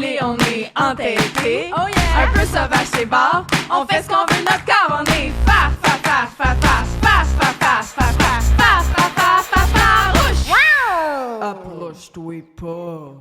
musclé, on est entêté. Oh yeah! Un peu sauvage, c'est bon. On fait ce qu'on veut, notre corps, on est faf, faf, faf, faf, faf, faf, faf, faf, faf, faf, faf, faf, faf, farouche. Approche-toi pas.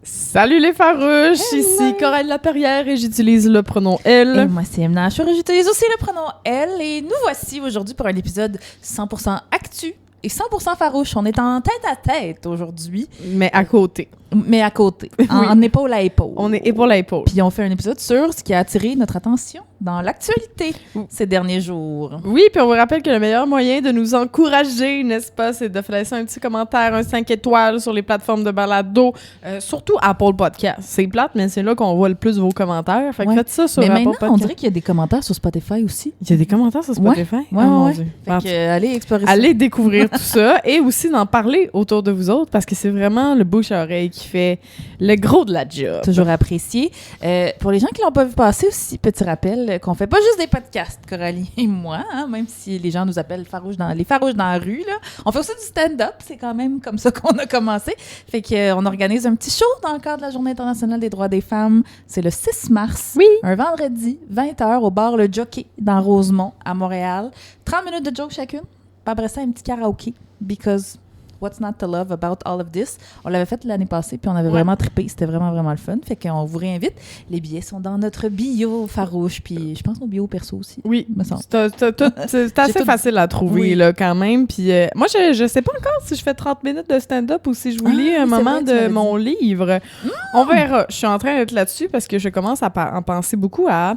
Salut les farouches, ici Coralie Laperrière et j'utilise le pronom elle. Et moi, c'est Emna Achour et j'utilise aussi le pronom elle. Et nous voici aujourd'hui pour un épisode 100% actu et 100% farouche. On est en tête à tête aujourd'hui. Mais à côté. Mais à côté, en épaule à épaule. On est épaule à épaule. Puis on fait un épisode sur ce qui a attiré notre attention dans l'actualité ces derniers jours. Oui, puis on vous rappelle que le meilleur moyen de nous encourager, n'est-ce pas, c'est de laisser un petit commentaire, un 5 étoiles sur les plateformes de balado, surtout Apple Podcast. C'est plate, mais c'est là qu'on voit le plus vos commentaires. Fait que faites ça sur mais Apple maintenant, Podcast. on dirait qu'il y a des commentaires sur Spotify aussi. Il y a des commentaires sur Spotify? Ouais, Mon Dieu. Fait que, allez explorer ça. Allez découvrir tout ça et aussi d'en parler autour de vous autres parce que c'est vraiment le bouche à oreille qui fait le gros de la job. Toujours apprécié. Pour les gens qui l'ont pas vu passer aussi, petit rappel qu'on fait pas juste des podcasts, Coralie et moi, hein, même si les gens nous appellent les farouches dans la rue. Là. On fait aussi du stand-up, c'est quand même comme ça qu'on a commencé. Fait qu'on organise un petit show dans le cadre de la Journée internationale des droits des femmes. C'est le 6 mars, un vendredi, 20h, au bar Le Jockey, dans Rosemont, à Montréal. 30 minutes de joke chacune, puis après ça, un petit karaoké, because... What's not to love about all of this? On l'avait fait l'année passée, puis on avait vraiment trippé. C'était vraiment, vraiment le fun. Fait qu'on vous réinvite. Les billets sont dans notre bio farouche, puis je pense nos bio perso aussi. Oui, me semble. C'est assez facile à trouver là, quand même. Puis moi, je sais pas encore si je fais 30 minutes de stand-up ou si je vous lis un moment de mon livre. On verra. Je suis en train d'être là-dessus parce que je commence à en penser beaucoup à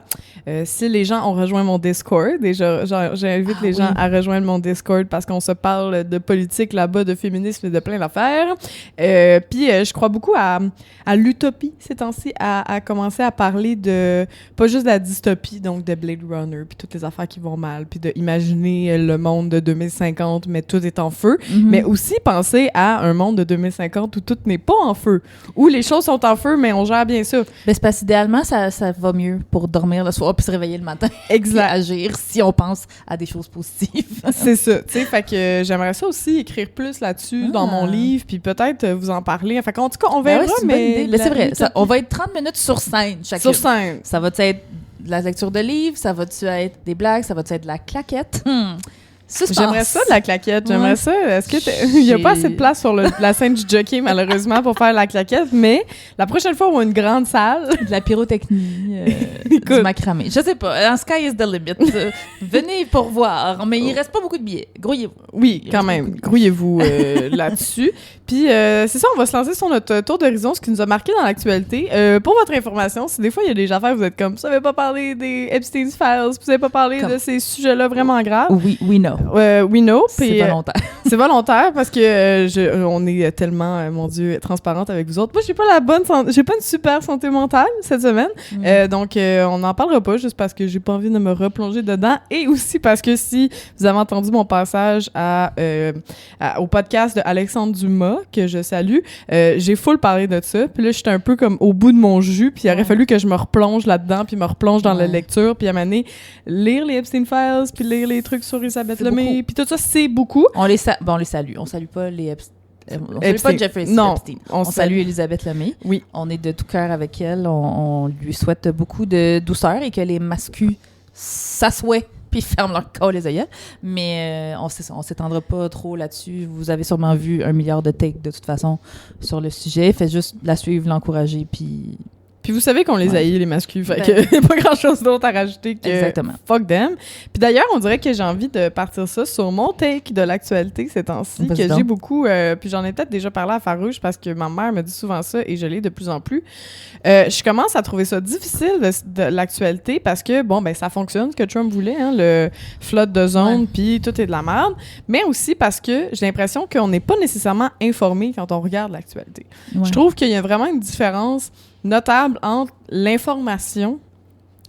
si les gens ont rejoint mon Discord. Et j'invite les gens à rejoindre mon Discord parce qu'on se parle de politique là-bas, de féminisme et de plein d'affaires. Puis je crois beaucoup à l'utopie ces temps-ci, à commencer à parler de pas juste de la dystopie, donc de Blade Runner, puis toutes les affaires qui vont mal, puis d'imaginer le monde de 2050, mais tout est en feu, mais aussi penser à un monde de 2050 où tout n'est pas en feu, où les choses sont en feu, mais on gère bien ça. Ben, c'est parce qu'idéalement, ça va mieux pour dormir le soir puis se réveiller le matin. Exact. Et agir si on pense à des choses positives. C'est ça, tu sais, fait que j'aimerais ça aussi écrire plus là-dessus dans mon livre, puis peut-être vous en parler. Enfin, en tout cas, on verra, mais c'est vrai. On va être 30 minutes sur scène chacune. Sur scène. Ça va être de la lecture de livres, ça va être des blagues, ça va être de la claquette. J'aimerais ça de la claquette, j'aimerais ça. Est-ce que il y a pas assez de place sur la scène du jockey malheureusement pour faire la claquette, mais la prochaine fois on a une grande salle, de la pyrotechnie, du macramé. Je sais pas, un sky is the limit. Venez pour voir, mais il reste pas beaucoup de billets. Grouillez-vous. Oui, quand même. Grouillez-vous là-dessus. Puis c'est ça, on va se lancer sur notre tour d'horizon, ce qui nous a marqué dans l'actualité. Pour votre information, si des fois il y a des affaires vous êtes comme vous avez pas parlé des Epstein's Files, vous avez pas parlé de ces sujets-là vraiment graves. Oui, we know. We know. C'est volontaire. C'est volontaire parce que on est tellement, mon Dieu, transparente avec vous autres. Moi, j'ai pas une super santé mentale cette semaine. Donc, on n'en parlera pas juste parce que j'ai pas envie de me replonger dedans et aussi parce que si vous avez entendu mon passage au podcast de Alexandre Dumas, que je salue, j'ai full parlé de ça. Puis là, j'étais un peu comme au bout de mon jus. Puis il aurait fallu que je me replonge là-dedans puis me replonge dans la lecture. Puis à un moment donné, lire les Epstein Files puis lire les trucs sur Elisabeth Lemay. Puis tout ça, c'est beaucoup. On les salue. On salue pas les on salue pas Jeffrey Epstein. On salue Elisabeth Lemay. Oui. On est de tout cœur avec elle. On lui souhaite beaucoup de douceur et que les mascus s'assoient puis ferment leur corps les œillets. Mais on s'étendra pas trop là-dessus. Vous avez sûrement vu 1 milliard de takes de toute façon sur le sujet. Faites juste la suivre, l'encourager, puis... Puis vous savez qu'on les haït, les masculins, fait que pas grand-chose d'autre à rajouter que fuck them. Puis d'ailleurs, on dirait que j'ai envie de partir ça sur mon take de l'actualité ces temps-ci, que j'ai beaucoup... puis j'en ai peut-être déjà parlé à Farouche parce que ma mère me dit souvent ça et je l'ai de plus en plus. Je commence à trouver ça difficile de l'actualité parce que, bon, ben ça fonctionne, ce que Trump voulait, hein, le flotte de zone, puis tout est de la merde, mais aussi parce que j'ai l'impression qu'on n'est pas nécessairement informé quand on regarde l'actualité. Je trouve qu'il y a vraiment une différence notable entre l'information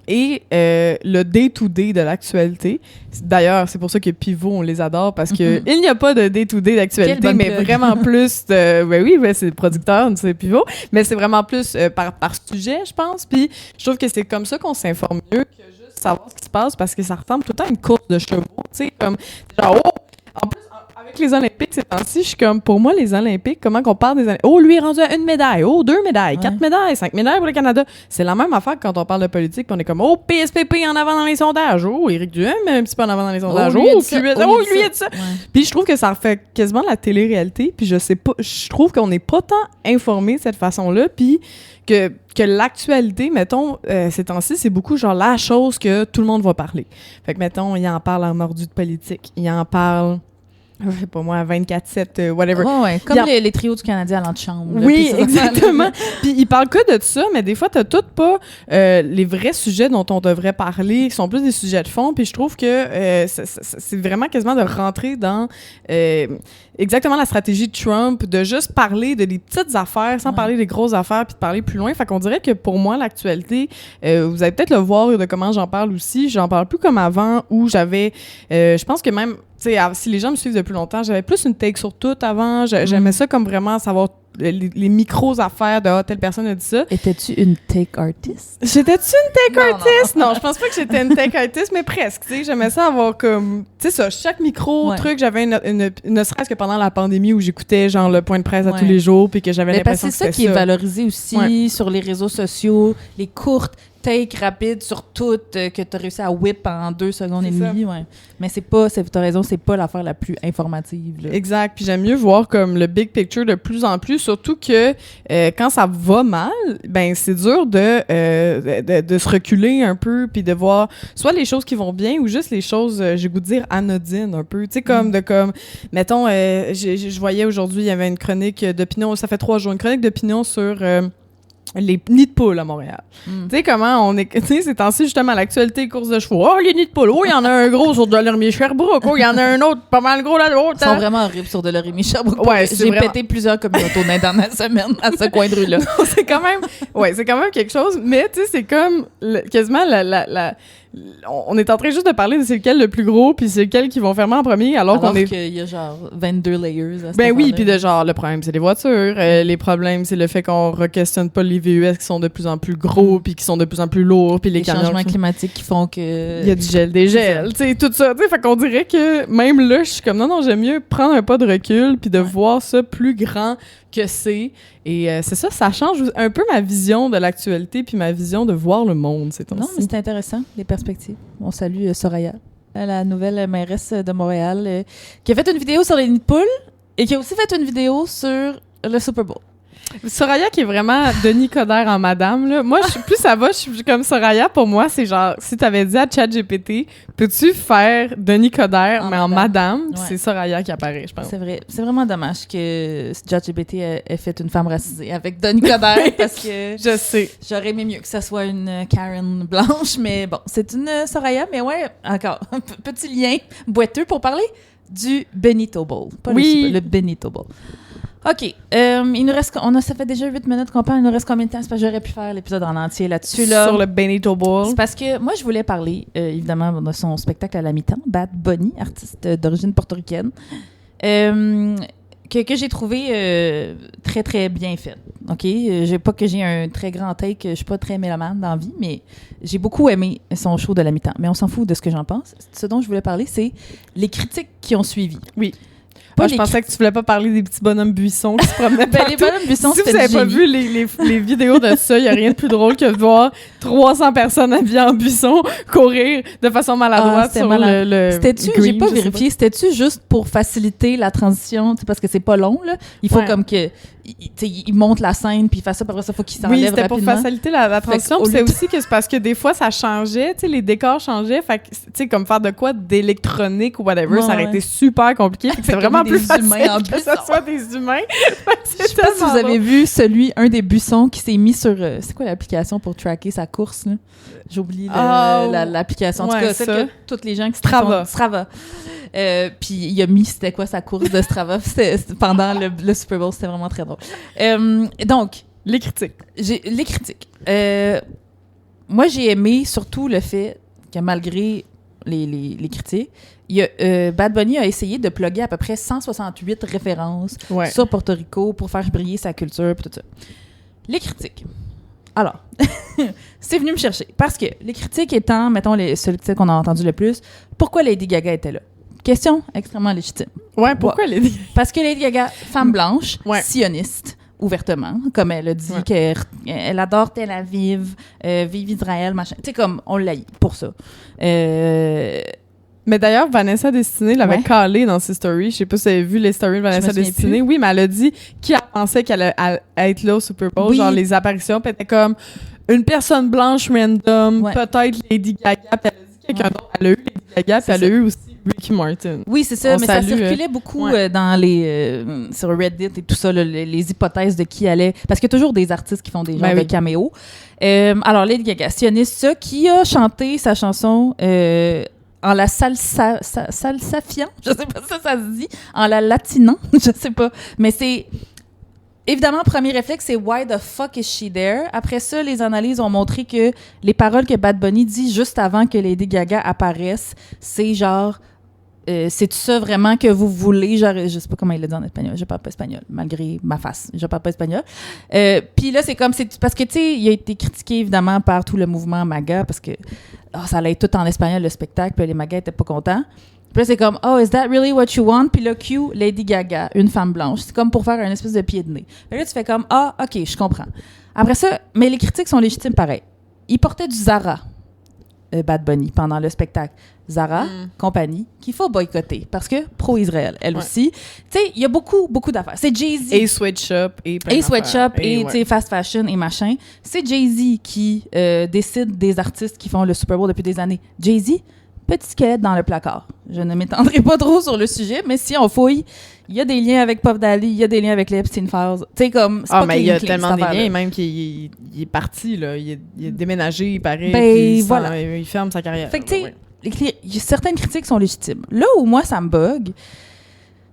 et le day-to-day de l'actualité. D'ailleurs, c'est pour ça que Pivot, on les adore, parce que il n'y a pas de day-to-day d'actualité, mais vraiment plus de... c'est le producteur, c'est Pivot, mais c'est vraiment plus par sujet, je pense. Puis je trouve que c'est comme ça qu'on s'informe mieux que juste savoir ce qui se passe, parce que ça ressemble tout le temps à une course de chevaux, tu sais, comme genre, en plus, Avec les Olympiques, ces temps-ci, je suis comme, pour moi, les Olympiques, comment qu'on parle des Olympiques? Oh, lui est rendu à 1 médaille, oh, 2 médailles, 4 médailles, 5 médailles pour le Canada. C'est la même affaire quand on parle de politique, puis on est comme, oh, PSPP en avant dans les sondages, oh, Éric Duhem un petit peu en avant dans les sondages, lui a dit ça. Puis je trouve que ça refait quasiment de la télé-réalité, puis je trouve qu'on n'est pas tant informé de cette façon-là, puis que l'actualité, mettons, ces temps-ci, c'est beaucoup genre la chose que tout le monde va parler. Fait que, mettons, il en parle en mordu de politique, il en parle... Je sais pas moi, 24/7, whatever. Ouais, comme les trios du Canadien à l'antichambre. Oui, exactement. Puis ils parlent que de ça, mais des fois, t'as toutes pas les vrais sujets dont on devrait parler, qui sont plus des sujets de fond. Puis je trouve que c'est vraiment quasiment de rentrer dans exactement la stratégie de Trump, de juste parler de des petites affaires sans parler des grosses affaires, puis de parler plus loin. Fait qu'on dirait que pour moi, l'actualité, vous allez peut-être le voir de comment j'en parle aussi. J'en parle plus comme avant, où j'avais... je pense que même... si les gens me suivent depuis longtemps, j'avais plus une take sur tout avant. J'aimais ça comme vraiment savoir les micros affaires de telle personne a dit ça. Étais-tu une take artist? J'étais-tu une take artist? Non, je pense pas que j'étais une take artist, mais presque. J'aimais ça avoir comme... Tu sais ça, chaque truc, j'avais ne serait-ce que pendant la pandémie où j'écoutais genre le point de presse à tous les jours puis que j'avais l'impression que c'était ça. C'est ça qui est valorisé aussi sur les réseaux sociaux, les courtes take rapide sur tout que tu as réussi à whip en 2 secondes et demie. Ouais. Mais t'as raison, c'est pas l'affaire la plus informative. Là. Exact. Puis j'aime mieux voir comme le big picture de plus en plus, surtout que quand ça va mal, ben c'est dur de se reculer un peu puis de voir soit les choses qui vont bien ou juste les choses, j'ai goût de dire, anodines un peu. Tu sais, mettons, je voyais aujourd'hui, il y avait une chronique d'opinion, ça fait 3 jours, une chronique d'opinion sur... les nids de poules à Montréal. Tu sais comment on est... Tu sais, ces temps-ci, justement, l'actualité, course de chevaux. Oh, les nids de poules! Oh, il y en a un gros sur Delormier-Sherbrooke! Oh, il y en a un autre pas mal gros là-haut! Ils sont vraiment horribles sur Delormier-Sherbrooke. Ouais, j'ai pété plusieurs communautés dans la dernière semaine à ce coin de rue-là. c'est quand même quelque chose, mais tu sais, c'est comme quasiment on est en train juste de parler de c'est lequel le plus gros puis c'est lequel qui vont fermer en premier alors qu'on est... qu'il y a genre 22 layers à ben oui, puis de genre, le problème, c'est les voitures. Les problèmes, c'est le fait qu'on re-questionne pas les VUS qui sont de plus en plus gros puis qui sont de plus en plus lourds puis les changements climatiques qui font que... Il y a du gel, des gels, tu sais, tout ça. Tu sais, fait qu'on dirait que même là, je suis comme, non, j'aime mieux prendre un pas de recul puis de voir ça plus grand que c'est. Et c'est ça change un peu ma vision de l'actualité puis ma vision de voir le monde, c'est Non, mais c'est intéressant, les perspectives. On salue Soraya, la nouvelle mairesse de Montréal, qui a fait une vidéo sur les nids de poules et qui a aussi fait une vidéo sur le Super Bowl. Soraya qui est vraiment Denis Coderre en madame, là. Moi, plus ça va, je suis comme Soraya, pour moi, c'est genre, si t'avais dit à ChatGPT, peux-tu faire Denis Coderre, mais en madame, c'est Soraya qui apparaît, je pense. C'est vrai. C'est vraiment dommage que ChatGPT ait fait une femme racisée avec Denis Coderre, parce que... Je sais. J'aurais aimé mieux que ça soit une Karen blanche, mais bon, c'est une Soraya, mais ouais, encore, petit lien boiteux pour parler du Benito Bowl. Pas le Benito Bowl. OK. Il nous reste... ça fait déjà 8 minutes qu'on parle. Il nous reste combien de temps? C'est parce que j'aurais pu faire l'épisode en entier là-dessus. Là. Sur le Benito Bowl. C'est parce que moi, je voulais parler, évidemment, de son spectacle à la mi-temps, Bad Bunny, artiste d'origine portoricaine, que j'ai trouvé très, très bien fait. OK? Pas que j'ai un très grand take, je suis pas très mélomane dans la vie, mais j'ai beaucoup aimé son show de la mi-temps. Mais on s'en fout de ce que j'en pense. Ce dont je voulais parler, c'est les critiques qui ont suivi. Oui. Je pensais que tu voulais pas parler des petits bonhommes buissons qui se promenaient partout. Les bonhommes buissons, si vous avez pas vu les vidéos de ça, il y a rien de plus drôle que de voir 300 personnes habillées en buisson courir de façon maladroite sur le C'était-tu, green, j'ai pas vérifié, c'était-tu juste pour faciliter la transition, parce que c'est pas long, là? Il faut comme que... il monte la scène, puis il fait ça, puis après ça, il faut qu'il s'enlève rapidement. Oui, c'était pour faciliter la transition. Puis c'est aussi que c'est parce que des fois, ça changeait, les décors changeaient. Fait que, comme faire de quoi d'électronique ou whatever, ça aurait été super compliqué. C'est vraiment plus facile que ça soit des humains. Je sais pas si vous avez vu un des buissons qui s'est mis sur... c'est quoi l'application pour tracker sa course, là? J'ai oublié l'application. En tout cas, c'est que toutes les gens qui... Strava. Puis il a mis c'était quoi sa course de Strava pendant le Super Bowl, c'était vraiment très drôle. Donc les critiques. Moi j'ai aimé surtout le fait que malgré les critiques, Bad Bunny a essayé de plugger à peu près 168 références sur Porto Rico pour faire briller sa culture et tout ça. Les critiques. Alors, c'est venu me chercher parce que les critiques étant, mettons, celui qu'on a entendu le plus, pourquoi Lady Gaga était là? Question extrêmement légitime. Ouais, pourquoi Lady Gaga? Parce que Lady Gaga, femme blanche, sioniste, ouvertement, comme elle a dit qu'elle adore Tel Aviv, vive Israël, machin. Tu sais, comme, on l'a pour ça. Mais d'ailleurs, Vanessa Destinée l'avait calé dans ses stories. Je sais pas si vous avez vu les stories de Vanessa Destinée. Oui, mais elle a dit qui pensait qu'elle allait être là au Super Bowl, genre les apparitions, puis elle était comme une personne blanche random, peut-être Lady Gaga, puis elle a dit quelqu'un d'autre. Elle a eu Lady Gaga, puis elle a eu aussi Ricky Martin. Oui, c'est ça, mais ça circulait beaucoup dans les sur Reddit et tout ça, les hypothèses de qui allait... Parce qu'il y a toujours des artistes qui font des genres de caméos. Alors, Lady Gaga, sioniste, ça, qui a chanté sa chanson... en la salsafiant, je sais pas si ça se dit, en la latinant, je sais pas, mais c'est... Évidemment, premier réflexe, c'est « Why the fuck is she there? » Après ça, les analyses ont montré que les paroles que Bad Bunny dit juste avant que Lady Gaga apparaisse, c'est genre... c'est ça vraiment que vous voulez? Genre, je sais pas comment il l'a dit en espagnol. Je parle pas espagnol, malgré ma face. Je parle pas espagnol. Puis là, c'est comme... parce que, tu sais, il a été critiqué, évidemment, par tout le mouvement MAGA, parce que ça allait tout en espagnol, le spectacle, puis les MAGA étaient pas contents. Puis là, c'est comme, oh, is that really what you want? Puis là, Q, Lady Gaga, une femme blanche. C'est comme pour faire un espèce de pied de nez. Puis là, tu fais comme, ah, OK, je comprends. Après ça, mais les critiques sont légitimes pareil. Il portait du Zara, Bad Bunny, pendant le spectacle. Zara, compagnie, qu'il faut boycotter parce que pro-Israël, elle aussi. Tu sais, il y a beaucoup d'affaires. C'est Jay-Z. Et Sweatshop. Et Sweatshop et fast fashion et machin. C'est Jay-Z qui décide des artistes qui font le Super Bowl depuis des années. Jay-Z, petit squelette dans le placard. Je ne m'étendrai pas trop sur le sujet, mais si on fouille, il y a des liens avec Puff Daddy, il y a des liens avec les Epstein Files. Tu sais, comme... mais il y a tellement de liens, même qu'il est parti, là. Il est déménagé, il paraît, il ferme sa carrière. Fait que, tu sais, certaines critiques sont légitimes. Là où moi, ça me bug...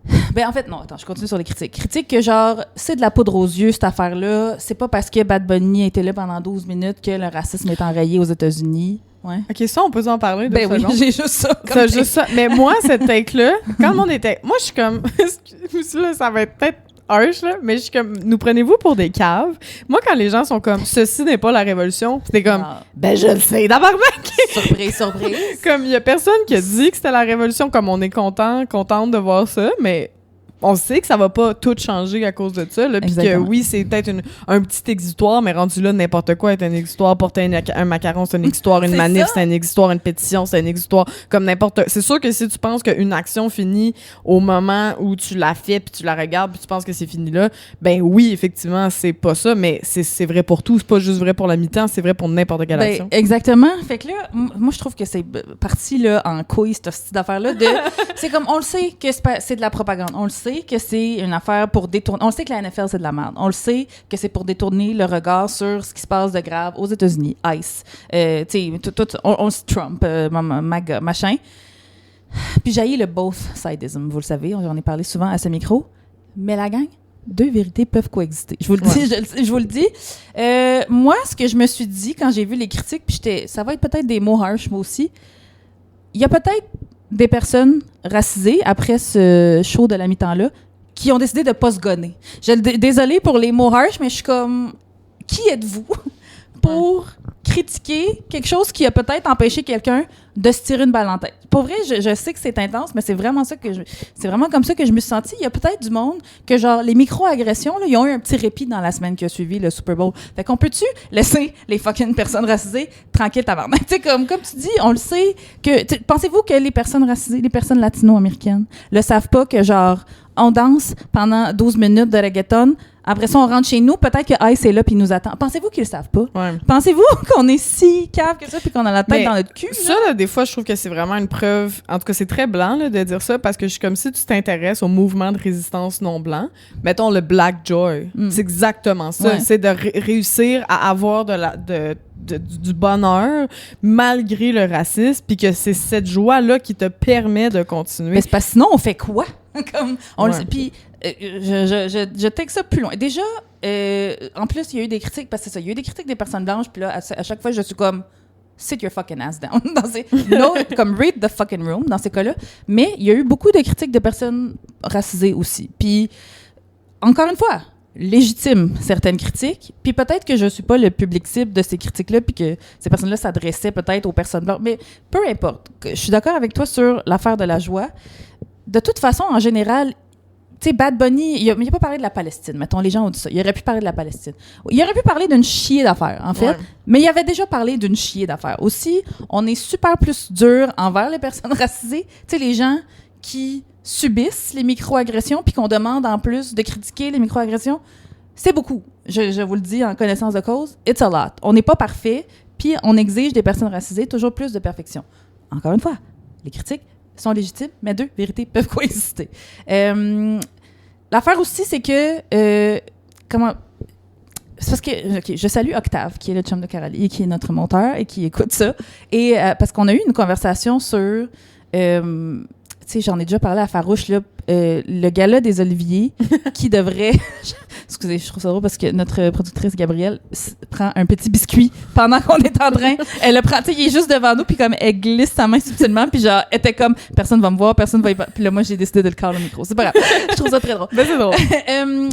en fait, non, attends, je continue sur les critiques. Critiques que, genre, c'est de la poudre aux yeux, cette affaire-là. C'est pas parce que Bad Bunny était là pendant 12 minutes que le racisme est enrayé aux États-Unis. Ouais. OK, ça, on peut en parler de oui, j'ai juste ça. Juste ça. Mais moi, cette take-là, quand on était... Moi, je suis comme... là, ça va être peut-être harsh, là, mais je suis comme... Nous prenez-vous pour des caves? Moi, quand les gens sont comme... Ceci n'est pas la révolution, c'est comme... je le sais, d'abord. Surprise. Comme, il y a personne qui a dit que c'était la révolution, comme on est contente de voir ça, mais... On sait que ça va pas tout changer à cause de ça, là, puis que oui, c'est peut-être un petit exutoire, mais rendu là, n'importe quoi est un exutoire. Porter un macaron, c'est un exutoire. Une manif, c'est un exutoire. Une pétition, c'est un exutoire. Comme n'importe... C'est sûr que si tu penses qu'une action finit au moment où tu la fais, puis tu la regardes, puis tu penses que c'est fini là, ben oui, effectivement, c'est pas ça, mais c'est vrai pour tout. C'est pas juste vrai pour la mi-temps, c'est vrai pour n'importe quelle action. Exactement. Fait que là, moi, je trouve que c'est parti là, en couille, cette affaire-là. C'est comme, on le sait que c'est de la propagande. On le sait que c'est une affaire pour détourner... On le sait que la NFL, c'est de la merde. On le sait que c'est pour détourner le regard sur ce qui se passe de grave aux États-Unis. ICE. Tu sais, on le sait, Trump, MAGA, machin. Puis j'haïs le both-sidism, vous le savez. On en a parlé souvent à ce micro. Mais la gang, deux vérités peuvent coexister. Je vous le dis, je vous le dis. Moi, ce que je me suis dit quand j'ai vu les critiques, puis ça va être peut-être des mots harsh, moi aussi. Il y a peut-être des personnes racisées, après ce show de la mi-temps-là, qui ont décidé de ne pas se gonner. Désolée pour les mots harsh, mais je suis comme... Qui êtes-vous pour critiquer quelque chose qui a peut-être empêché quelqu'un de se tirer une balle en tête? Pour vrai, je sais que c'est intense, mais c'est vraiment comme ça que je me suis sentie. Il y a peut-être du monde que, genre, les micro-agressions, là, ils ont eu un petit répit dans la semaine qui a suivi le Super Bowl. Fait qu'on peut-tu laisser les fucking personnes racisées tranquilles, tabarnak? Tu sais, comme tu dis, on le sait que... Pensez-vous que les personnes racisées, les personnes latino-américaines, le savent pas que, genre, on danse pendant 12 minutes de reggaeton, après ça, on rentre chez nous, peut-être que Ice est là puis il nous attend. Pensez-vous qu'ils le savent pas? Ouais. Pensez-vous qu'on est si cave que ça puis qu'on a la tête dans notre cul? Ça, là, des fois, je trouve que c'est vraiment une preuve... En tout cas, c'est très blanc là, de dire ça parce que je suis comme si tu t'intéresses au mouvement de résistance non blanc. Mettons le Black Joy. C'est exactement ça. Ouais. C'est de réussir à avoir du bonheur malgré le racisme puis que c'est cette joie-là qui te permet de continuer. Mais c'est parce que sinon, on fait quoi? Comme on le sait. Puis je take ça plus loin. Déjà, en plus, il y a eu des critiques, parce que c'est ça, il y a eu des critiques des personnes blanches, puis là, à chaque fois, je suis comme sit your fucking ass down. Comme read the fucking room dans ces cas-là. Mais il y a eu beaucoup de critiques de personnes racisées aussi. Puis, encore une fois, légitime certaines critiques, puis peut-être que je suis pas le public cible de ces critiques-là, puis que ces personnes-là s'adressaient peut-être aux personnes blanches, mais peu importe. Je suis d'accord avec toi sur l'affaire de la joie. De toute façon, en général, tu sais, Bad Bunny, il a pas parlé de la Palestine, mettons, les gens ont dit ça. Il aurait pu parler de la Palestine. Il aurait pu parler d'une chier d'affaires, en fait, mais il avait déjà parlé d'une chier d'affaires. Aussi, on est super plus dur envers les personnes racisées. Tu sais, les gens qui subissent les microagressions puis qu'on demande en plus de critiquer les microagressions, c'est beaucoup. Je vous le dis en connaissance de cause, it's a lot. On n'est pas parfait, puis on exige des personnes racisées toujours plus de perfection. Encore une fois, les critiques sont légitimes, mais deux vérités peuvent coexister. L'affaire aussi, c'est que... c'est parce que... OK, je salue Octave, qui est le chum de Coralie, et qui est notre monteur, et qui écoute ça. Et parce qu'on a eu une conversation sur... tu sais, j'en ai déjà parlé à Farouche, là, le gala des Oliviers, qui devrait... Excusez, je trouve ça drôle parce que notre productrice Gabrielle prend un petit biscuit pendant qu'on est en train. Elle le prend, tu sais, il est juste devant nous, puis comme elle glisse sa main subtilement, puis genre, elle était comme, personne va me voir, personne va y... Puis là, moi, j'ai décidé de le caler au micro. C'est pas grave. Je trouve ça très drôle. Ben, c'est drôle.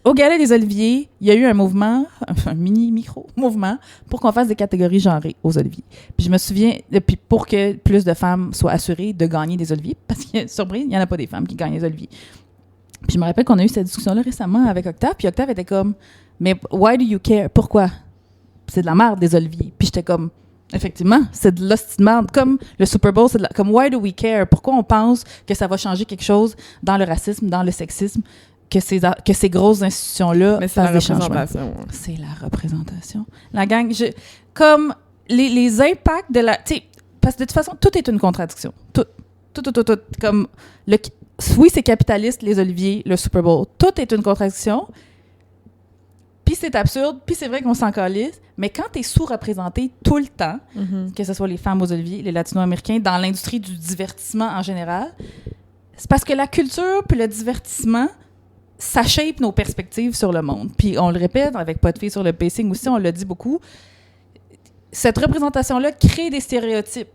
Au gala des Oliviers, il y a eu un mouvement, un mini-micro-mouvement, pour qu'on fasse des catégories genrées aux Oliviers. Puis je me souviens, puis pour que plus de femmes soient assurées de gagner des Oliviers, parce que, surprise, il n'y en a pas des femmes qui gagnent les Oliviers. Puis je me rappelle qu'on a eu cette discussion-là récemment avec Octave, puis Octave était comme « Mais why do you care? Pourquoi? C'est de la merde, des Oliviers. » Puis j'étais comme « Effectivement, c'est de l'hostie de merde. Comme le Super Bowl, c'est de la... Comme why do we care? Pourquoi on pense que ça va changer quelque chose dans le racisme, dans le sexisme, que ces grosses institutions-là fassent des changements? C'est la représentation. La gang, comme les impacts de la... Tu sais, parce que de toute façon, tout est une contradiction. Tout. Comme oui, c'est capitaliste, les Oliviers, le Super Bowl. Tout est une contradiction. Puis c'est absurde, puis c'est vrai qu'on s'en calisse. Mais quand t'es sous-représenté tout le temps, que ce soit les femmes aux Oliviers, les Latino-Américains, dans l'industrie du divertissement en général, c'est parce que la culture puis le divertissement, ça shape nos perspectives sur le monde. Puis on le répète, avec Pas de filles sur le pacing aussi, on le dit beaucoup. Cette représentation-là crée des stéréotypes,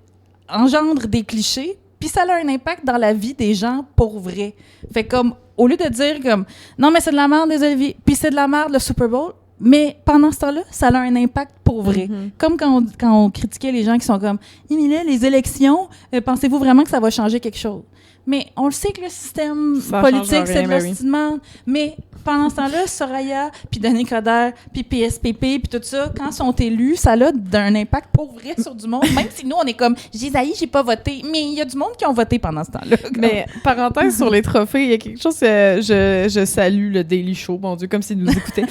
engendre des clichés, puis ça a un impact dans la vie des gens pour vrai. Fait comme, au lieu de dire comme, non, mais c'est de la merde des Oliviers, puis c'est de la merde le Super Bowl, mais pendant ce temps-là, ça a un impact pour vrai. Comme quand on critiquait les gens qui sont comme, mais là, les élections, pensez-vous vraiment que ça va changer quelque chose? Mais on le sait que le système politique, c'est de l'hostillement. Mais pendant ce temps-là, Soraya, puis Denis Coderre, puis PSPP, puis tout ça, quand ils sont élus, ça a un impact pour vrai sur du monde. Même si nous, on est comme, j'ai pas voté. Mais il y a du monde qui ont voté pendant ce temps-là. Comme. Mais, parenthèse sur les trophées, il y a quelque chose que je salue le Daily Show, mon Dieu, comme s'ils nous écoutaient.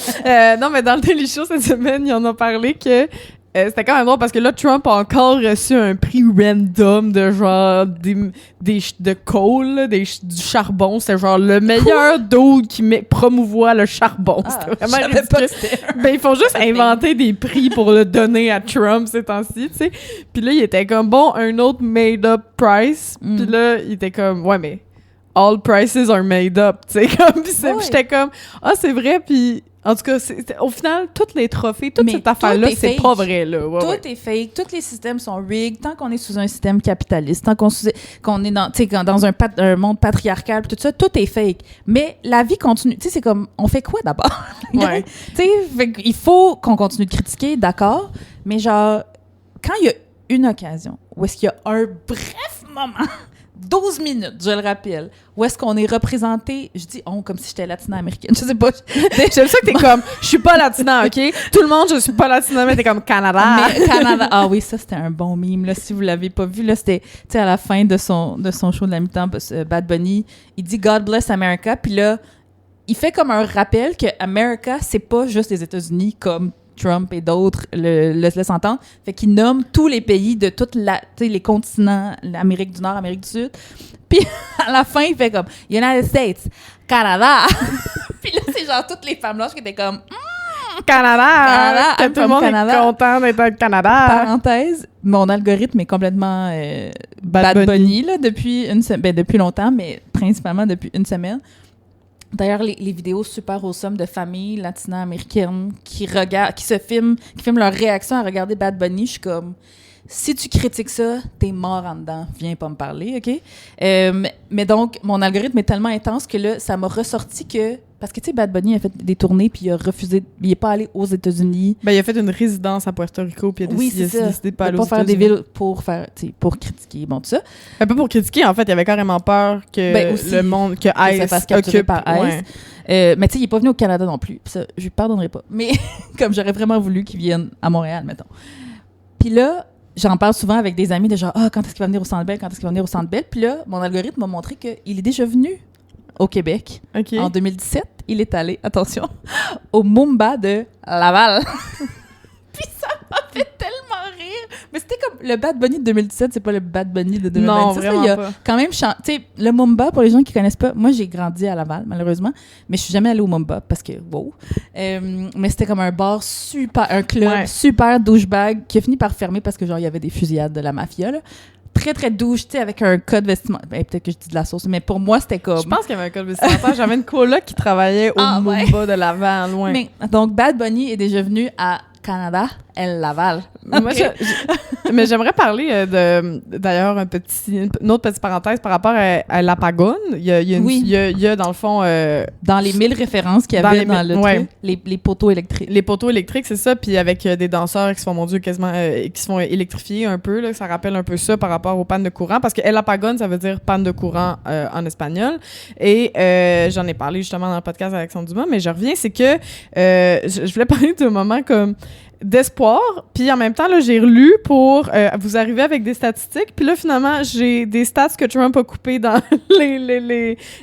Non, mais dans le Daily Show, cette semaine, ils en ont parlé que c'était quand même drôle parce que là, Trump a encore reçu un prix random de genre de coal, du charbon. C'était genre le meilleur dude qui promouvoit le charbon. C'était vraiment ridicule. Ben, ils font juste inventer des prix pour le donner à Trump ces temps-ci, tu sais. Puis là, il était comme, bon, un autre made-up price. Puis là, il était comme, ouais, mais all prices are made up, tu sais. Puis j'étais comme, c'est vrai, puis... En tout cas, au final, tous les trophées, toute cette affaire-là, c'est pas vrai, là. Tout est fake. Tous les systèmes sont rigged. Tant qu'on est sous un système capitaliste, tant qu'on est dans un monde patriarcal, tout ça, tout est fake. Mais la vie continue. Tu sais, c'est comme, on fait quoi d'abord? Ouais. Tu sais, il faut qu'on continue de critiquer, d'accord, mais genre, quand il y a une occasion où est-ce qu'il y a un bref moment... 12 minutes, je le rappelle. Où est-ce qu'on est représenté? Je dis on comme si j'étais latino-américaine. Je sais pas. J'aime ça que t'es comme, je suis pas latina, OK? Tout le monde, je suis pas latina, mais t'es comme Canada. Mais Canada. Ah oui, ça, c'était un bon meme. Là, si vous l'avez pas vu, là, c'était, tu sais, à la fin de son show de la mi-temps, Bad Bunny, il dit God bless America. Puis là, il fait comme un rappel que America, c'est pas juste les États-Unis comme Trump et d'autres le laissent entendre. Fait qu'il nomme tous les pays de tous les continents, l'Amérique du Nord, l'Amérique du Sud. Puis à la fin, il fait comme United States, Canada. Puis là, c'est genre toutes les femmes blanches qui étaient comme Canada. Tout le monde est content d'être au Canada. Parenthèse, mon algorithme est complètement Bad Bunny là, depuis depuis longtemps, mais principalement depuis une semaine. D'ailleurs, les vidéos super awesome de familles latino-américaines qui filment leur réaction à regarder Bad Bunny, je suis comme, si tu critiques ça, t'es mort en dedans. Viens pas me parler, OK? Mais donc, mon algorithme est tellement intense que là, ça m'a ressorti que Parce que, tu sais, Bad Bunny a fait des tournées, puis il a refusé... Il n'est pas allé aux États-Unis. Ben, il a fait une résidence à Puerto Rico, puis il a décidé de pas aller aux faire États-Unis. des villes pour critiquer, bon, tout ça. Pas pour critiquer, en fait, il avait carrément peur que aussi, le monde, que Ice se fasse capturer occupe... par Ice. Mais tu sais, il n'est pas venu au Canada non plus. Ça, je lui pardonnerai pas. Mais comme j'aurais vraiment voulu qu'il vienne à Montréal, mettons. Puis là, j'en parle souvent avec des amis de genre, quand est-ce qu'il va venir au Centre Bell? Quand est-ce qu'il va venir au Centre Bell? Puis là, mon algorithme m'a montré qu'il est déjà venu au Québec. Okay. En 2017, il est allé, attention, au Mumba de Laval. Puis ça m'a fait tellement rire. Mais c'était comme le Bad Bunny de 2017, c'est pas le Bad Bunny de 2026. Non, vraiment il y a pas. quand même, tu sais, le Mumba, pour les gens qui connaissent pas, moi j'ai grandi à Laval, malheureusement, mais je suis jamais allée au Mumba parce que, wow. Mais c'était comme un bar super, un club super douchebag qui a fini par fermer parce que genre il y avait des fusillades de la mafia, là. Très, très douche, tu sais, avec un code vestimentaire. Ben, peut-être que je dis de la sauce, mais pour moi, c'était comme... Je pense qu'il y avait un code vestimentaire. J'avais une coloc qui travaillait au Mumba de Laval, loin. Mais, donc, Bad Bunny est déjà venu à Canada, Laval. Moi, mais j'aimerais parler d'ailleurs une autre petite parenthèse par rapport à l'Apagone. Il y a dans le fond... dans les 1000 références qu'il y avait dans le truc, les poteaux électriques. Les poteaux électriques, c'est ça. Puis avec des danseurs qui se font, mon Dieu, quasiment... qui se font électrifier un peu. Là, ça rappelle un peu ça par rapport aux pannes de courant. Parce que El Apagone, ça veut dire panne de courant en espagnol. Et j'en ai parlé justement dans le podcast avec Alexandre Dumas. Mais je reviens, c'est que je voulais parler d'un moment comme... d'espoir, puis en même temps, là, j'ai relu pour vous arriver avec des statistiques, puis là, finalement, j'ai des stats que Trump a coupées dans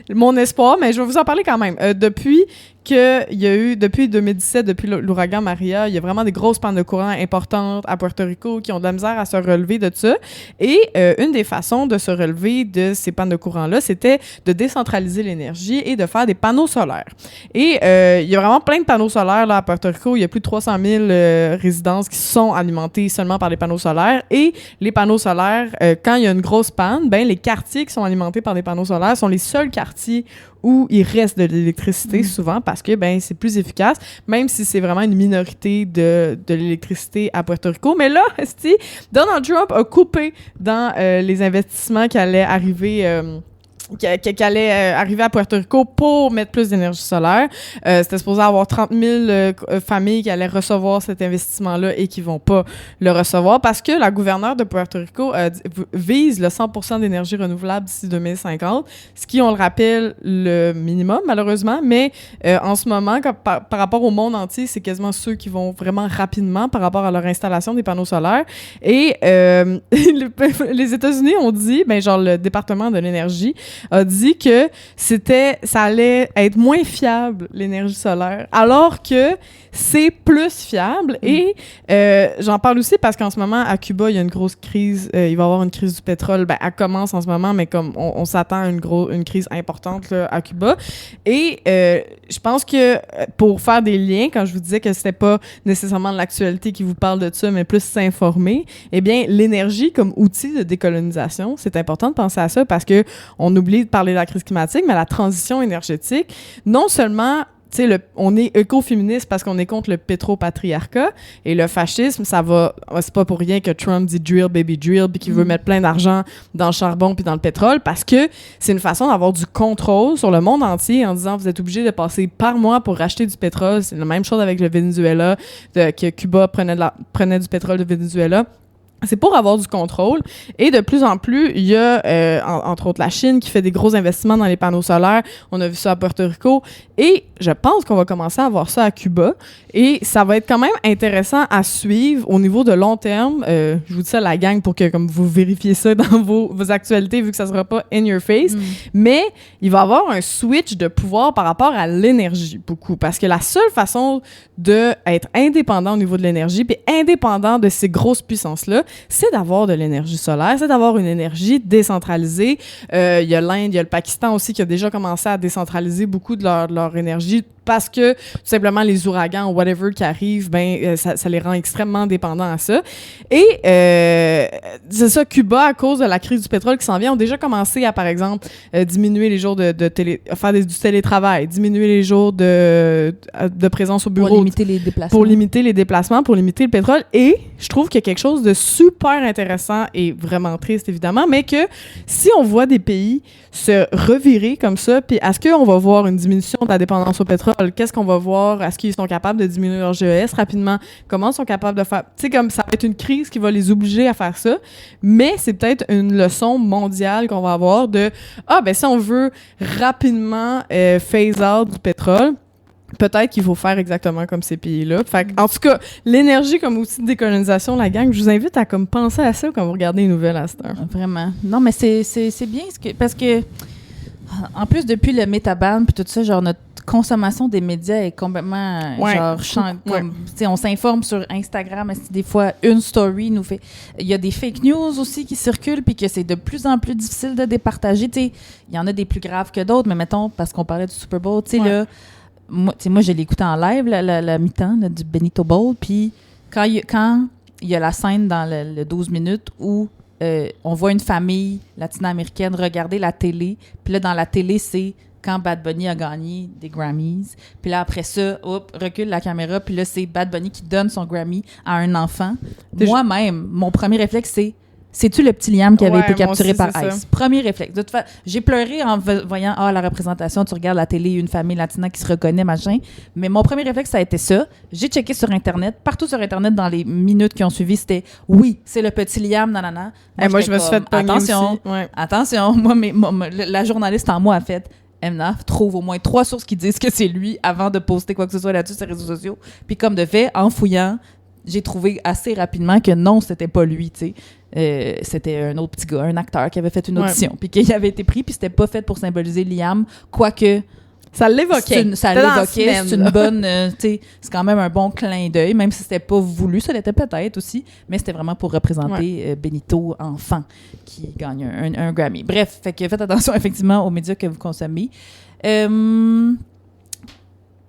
mon espoir, mais je vais vous en parler quand même. Depuis 2017, depuis l'ouragan Maria, il y a vraiment des grosses pannes de courant importantes à Puerto Rico qui ont de la misère à se relever de ça. Et une des façons de se relever de ces pannes de courant-là, c'était de décentraliser l'énergie et de faire des panneaux solaires. Et il y a vraiment plein de panneaux solaires là, à Puerto Rico. Il y a plus de 300 000 résidences qui sont alimentées seulement par les panneaux solaires. Et les panneaux solaires, quand il y a une grosse panne, ben, les quartiers qui sont alimentés par des panneaux solaires sont les seuls quartiers où il reste de l'électricité souvent parce que ben c'est plus efficace, même si c'est vraiment une minorité de l'électricité à Puerto Rico. Mais là, Donald Trump a coupé dans les investissements qui allaient arriver... qui allait arriver à Puerto Rico pour mettre plus d'énergie solaire. C'était supposé avoir 30 000 familles qui allaient recevoir cet investissement-là et qui vont pas le recevoir parce que la gouverneure de Puerto Rico vise le 100% d'énergie renouvelable d'ici 2050, ce qui, on le rappelle, le minimum, malheureusement, mais en ce moment, par rapport au monde entier, c'est quasiment ceux qui vont vraiment rapidement par rapport à leur installation des panneaux solaires. Et les États-Unis ont dit, ben genre le département de l'énergie a dit que ça allait être moins fiable, l'énergie solaire, alors que c'est plus fiable. Et j'en parle aussi parce qu'en ce moment, à Cuba, il y a une grosse crise. Il va y avoir une crise du pétrole. Ben, elle commence en ce moment, mais comme on s'attend à une crise importante là, à Cuba. Et je pense que pour faire des liens, quand je vous disais que c'était pas nécessairement l'actualité qui vous parle de ça, mais plus s'informer, eh bien, l'énergie comme outil de décolonisation, c'est important de penser à ça parce que on oublie de parler de la crise climatique, mais la transition énergétique, non seulement on est écoféministe parce qu'on est contre le pétropatriarcat et le fascisme, c'est pas pour rien que Trump dit drill baby drill puis qu'il veut mettre plein d'argent dans le charbon puis dans le pétrole parce que c'est une façon d'avoir du contrôle sur le monde entier en disant vous êtes obligés de passer par mois pour racheter du pétrole. C'est la même chose avec le Venezuela, que Cuba prenait du pétrole de Venezuela. C'est pour avoir du contrôle. Et de plus en plus, il y a, entre autres, la Chine qui fait des gros investissements dans les panneaux solaires. On a vu ça à Puerto Rico. Et je pense qu'on va commencer à voir ça à Cuba. Et ça va être quand même intéressant à suivre au niveau de long terme. Je vous dis ça, la gang, pour que comme vous vérifiez ça dans vos actualités, vu que ça sera pas in your face. Mais il va y avoir un switch de pouvoir par rapport à l'énergie, beaucoup. Parce que la seule façon d'être indépendant au niveau de l'énergie, puis indépendant de ces grosses puissances-là, c'est d'avoir de l'énergie solaire, c'est d'avoir une énergie décentralisée. Il y a l'Inde, il y a le Pakistan aussi qui a déjà commencé à décentraliser beaucoup de leur énergie parce que tout simplement les ouragans ou whatever qui arrivent, ça les rend extrêmement dépendants à ça. Et c'est ça, Cuba, à cause de la crise du pétrole qui s'en vient, ont déjà commencé à, par exemple, diminuer les jours faire du télétravail, diminuer les jours de présence au bureau. Pour limiter les déplacements. Pour limiter les déplacements, pour limiter le pétrole. Et je trouve qu'il y a quelque chose de super intéressant et vraiment triste, évidemment, mais que si on voit des pays se revirer comme ça, puis est-ce qu'on va voir une diminution de la dépendance au pétrole? Qu'est-ce qu'on va voir? Est-ce qu'ils sont capables de diminuer leur GES rapidement? Comment ils sont capables de faire? Tu sais, comme ça va être une crise qui va les obliger à faire ça, mais c'est peut-être une leçon mondiale qu'on va avoir de si on veut rapidement phase out du pétrole, peut-être qu'il faut faire exactement comme ces pays-là. Fait en tout cas, l'énergie comme outil de décolonisation, la gang, je vous invite à comme penser à ça quand vous regardez les nouvelles à cette heure. Vraiment. Non, mais c'est bien parce que en plus, depuis le métaban puis tout ça, genre notre consommation des médias est complètement on s'informe sur Instagram, mais des fois une story nous fait, il y a des fake news aussi qui circulent puis que c'est de plus en plus difficile de départager. Tu sais, il y en a des plus graves que d'autres, mais mettons parce qu'on parlait du Super Bowl, tu sais là, moi je l'ai écouté en live la mi-temps là, du Benito Bowl, puis quand il y a la scène dans le 12 minutes où on voit une famille latino-américaine regarder la télé. Puis là, dans la télé, c'est quand Bad Bunny a gagné des Grammys. Puis là, après ça, recule la caméra. Puis là, c'est Bad Bunny qui donne son Grammy à un enfant. Moi-même, mon premier réflexe, c'est-tu le petit Liam qui avait été capturé par ICE? Premier réflexe. De toute façon, j'ai pleuré en voyant la représentation, tu regardes la télé, une famille latina qui se reconnaît, machin. Mais mon premier réflexe, ça a été ça. J'ai checké sur Internet. Partout sur Internet, dans les minutes qui ont suivi, c'était « Oui, c'est le petit Liam, nanana. » Moi, je me suis fait pogner attention, aussi. Ouais. Attention. La journaliste en moi a fait « Emna, trouve au moins 3 sources qui disent que c'est lui avant de poster quoi que ce soit là-dessus sur les réseaux sociaux. » Puis comme de fait, en fouillant, j'ai trouvé assez rapidement que non, c'était pas lui, tu sais. C'était un autre petit gars, un acteur qui avait fait une audition, puis qui avait été pris, puis c'était pas fait pour symboliser Liam, quoique ça l'évoquait. C'est une bonne, tu sais, c'est quand même un bon clin d'œil, même si c'était pas voulu, ça l'était peut-être aussi, mais c'était vraiment pour représenter Benito enfant qui gagne un Grammy. Bref, fait que faites attention effectivement aux médias que vous consommez.